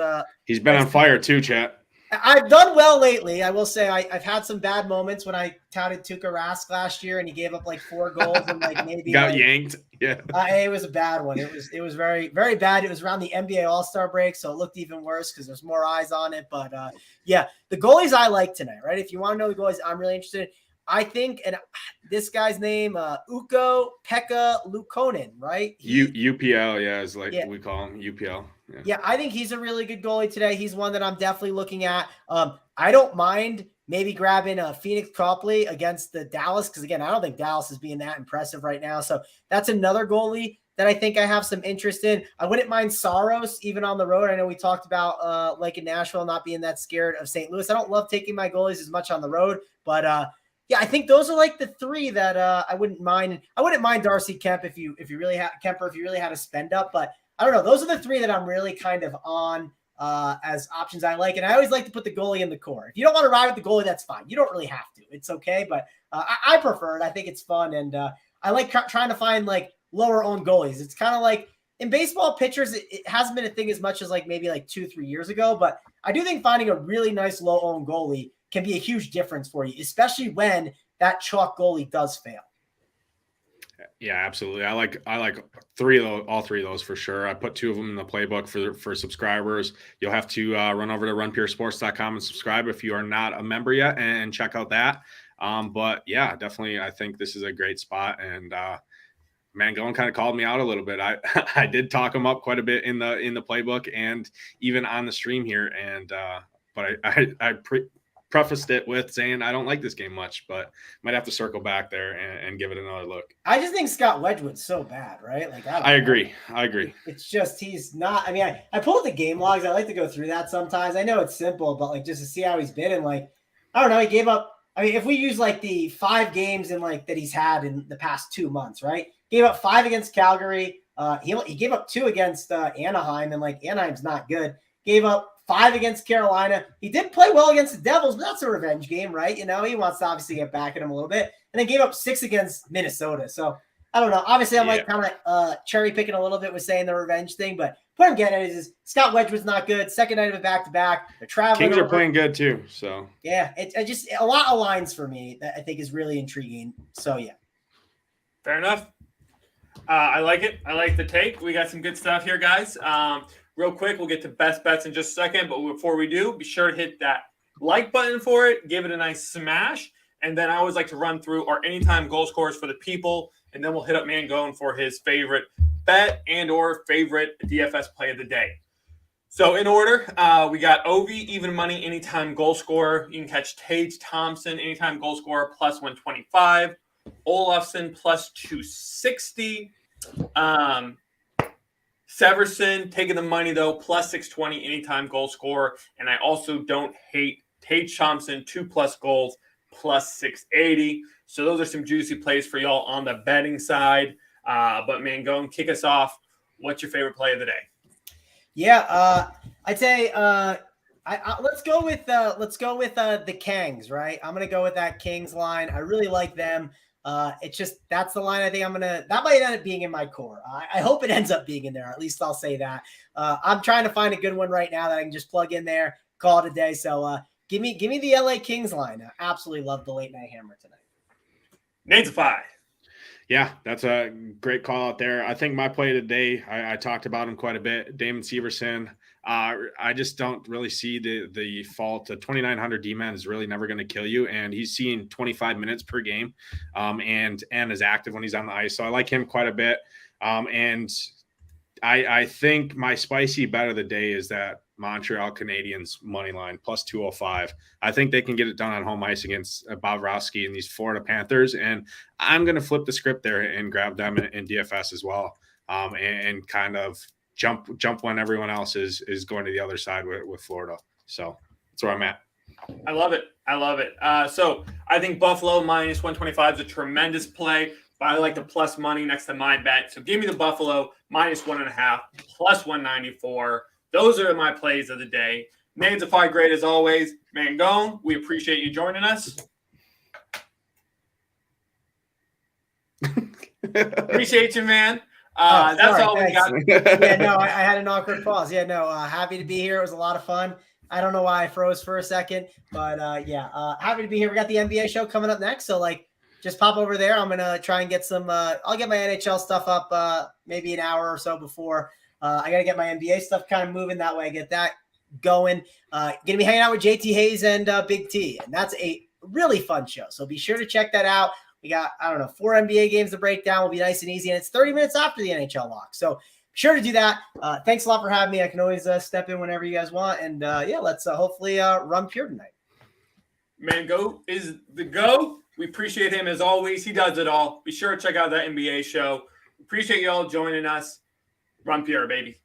he's been on fire too, chat. I've done well lately. I will say I've had some bad moments when I touted Tuukka Rask last year and he gave up like 4 goals and like maybe got yanked. Yeah, it was a bad one. It was very, very bad. It was around the NBA All-Star break, so it looked even worse because there's more eyes on it. But yeah, the goalies I like tonight, right? If you want to know the goalies I'm really interested in, I think, and this guy's name, Ukko-Pekka Luukkonen, right? UPL, is like we call him, UPL. Yeah, I think he's a really good goalie today. He's one that I'm definitely looking at. I don't mind maybe grabbing a Phoenix Copley against the Dallas, because, again, I don't think Dallas is being that impressive right now. So that's another goalie that I think I have some interest in. I wouldn't mind Saros even on the road. I know we talked about like in Nashville not being that scared of St. Louis. I don't love taking my goalies as much on the road, but Yeah, I think those are like the three that I wouldn't mind. I wouldn't mind Darcy Kemp if you really had Kemper if you really had to spend up, but I don't know. Those are the three that I'm really kind of on as options I like, and I always like to put the goalie in the core. If you don't want to ride with the goalie, that's fine. You don't really have to. It's okay, but I prefer it. I think it's fun, and I like trying to find like lower owned goalies. It's kind of like in baseball, pitchers. It hasn't been a thing as much as like maybe like 2-3 years ago, but I do think finding a really nice low owned goalie can be a huge difference for you, especially when that chalk goalie does fail. Yeah, absolutely. I like all three of those for sure. I put 2 of them in the playbook for subscribers. You'll have to run over to runpuresports.com and subscribe if you are not a member yet, and check out that. But yeah, definitely, I think this is a great spot. And Mangone kind of called me out a little bit. I did talk him up quite a bit in the playbook and even on the stream here. And but I prefaced it with saying I don't like this game much, but might have to circle back there and give it another look. I just think Scott Wedgwood's so bad, right? Like I agree. It's just he's not. I mean, I pull up the game logs. I like to go through that sometimes. I know it's simple, but like just to see how he's been and like I don't know. He gave up. I mean, if we use like the 5 games in like that he's had in the past 2 months, right? Gave up 5 against Calgary. He gave up 2 against Anaheim, and like Anaheim's not good. Gave up 5 against Carolina. He did play well against the Devils, but that's a revenge game, right? You know, he wants to obviously get back at him a little bit. And then gave up 6 against Minnesota. So, I don't know. Obviously, I'm like kind of cherry picking a little bit with saying the revenge thing, but what I'm getting at is Scott Wedgwood's not good. Second night of a back-to-back. They're traveling. Kings are playing good too, so. Yeah, it just a lot of lines for me that I think is really intriguing. So, yeah. Fair enough. I like it. I like the take. We got some good stuff here, guys. Real quick, we'll get to best bets in just a second. But before we do, be sure to hit that like button for it. Give it a nice smash. And then I always like to run through our anytime goal scorers for the people. And then we'll hit up Mangone for his favorite bet and or favorite DFS play of the day. So in order, we got Ovi, even money, anytime goal scorer. You can catch Tage Thompson, anytime goal scorer, plus 125. Olofsson, plus 260. Severson taking the money though, plus 620 anytime goal scorer. And I also don't hate Tage Thompson, 2+ goals, plus 680. So those are some juicy plays for y'all on the betting side. But Mangone, kick us off. What's your favorite play of the day? Yeah, I'd say let's go with the Kangs, right? I'm gonna go with that Kings line. I really like them. It's just that's the line I think that might end up being in my core. I hope it ends up being in there. At least I'll say that. I'm trying to find a good one right now that I can just plug in there, call it a day. So give me the LA Kings line. I absolutely love the late night hammer tonight. Names of 5. Yeah, that's a great call out there. I think my play today, I talked about him quite a bit. Damon Severson. I just don't really see the fault. The 2,900 D-man is really never going to kill you, and he's seeing 25 minutes per game, and is active when he's on the ice. So I like him quite a bit. And I think my spicy bet of the day is that Montreal Canadiens money line plus 205. I think they can get it done on home ice against Bobrovsky and these Florida Panthers. And I'm going to flip the script there and grab them in DFS as well. And kind of jump when everyone else is going to the other side with Florida. So that's where I'm at. I love it. So I think Buffalo minus 125 is a tremendous play, but I like the plus money next to my bet. So give me the Buffalo minus 1.5 plus 194. Those are my plays of the day. Names of 5 great as always. Mangone, we appreciate you joining us. Appreciate you, man. That's sorry, all thanks. We got. Yeah, no, I had an awkward pause. Yeah, no, happy to be here. It was a lot of fun. I don't know why I froze for a second, but happy to be here. We got the NBA show coming up next, so just pop over there. I'm gonna try and get some. I'll get my NHL stuff up maybe an hour or so before. I got to get my NBA stuff kind of moving. That way I get that going. Going to be hanging out with JT Hayes and Big T. And that's a really fun show. So be sure to check that out. We got, 4 NBA games to break down. Will be nice and easy. And it's 30 minutes after the NHL lock. So be sure to do that. Thanks a lot for having me. I can always step in whenever you guys want. And let's hopefully run pure tonight. Mango is the go. We appreciate him as always. He does it all. Be sure to check out that NBA show. Appreciate you all joining us. Run pure, baby.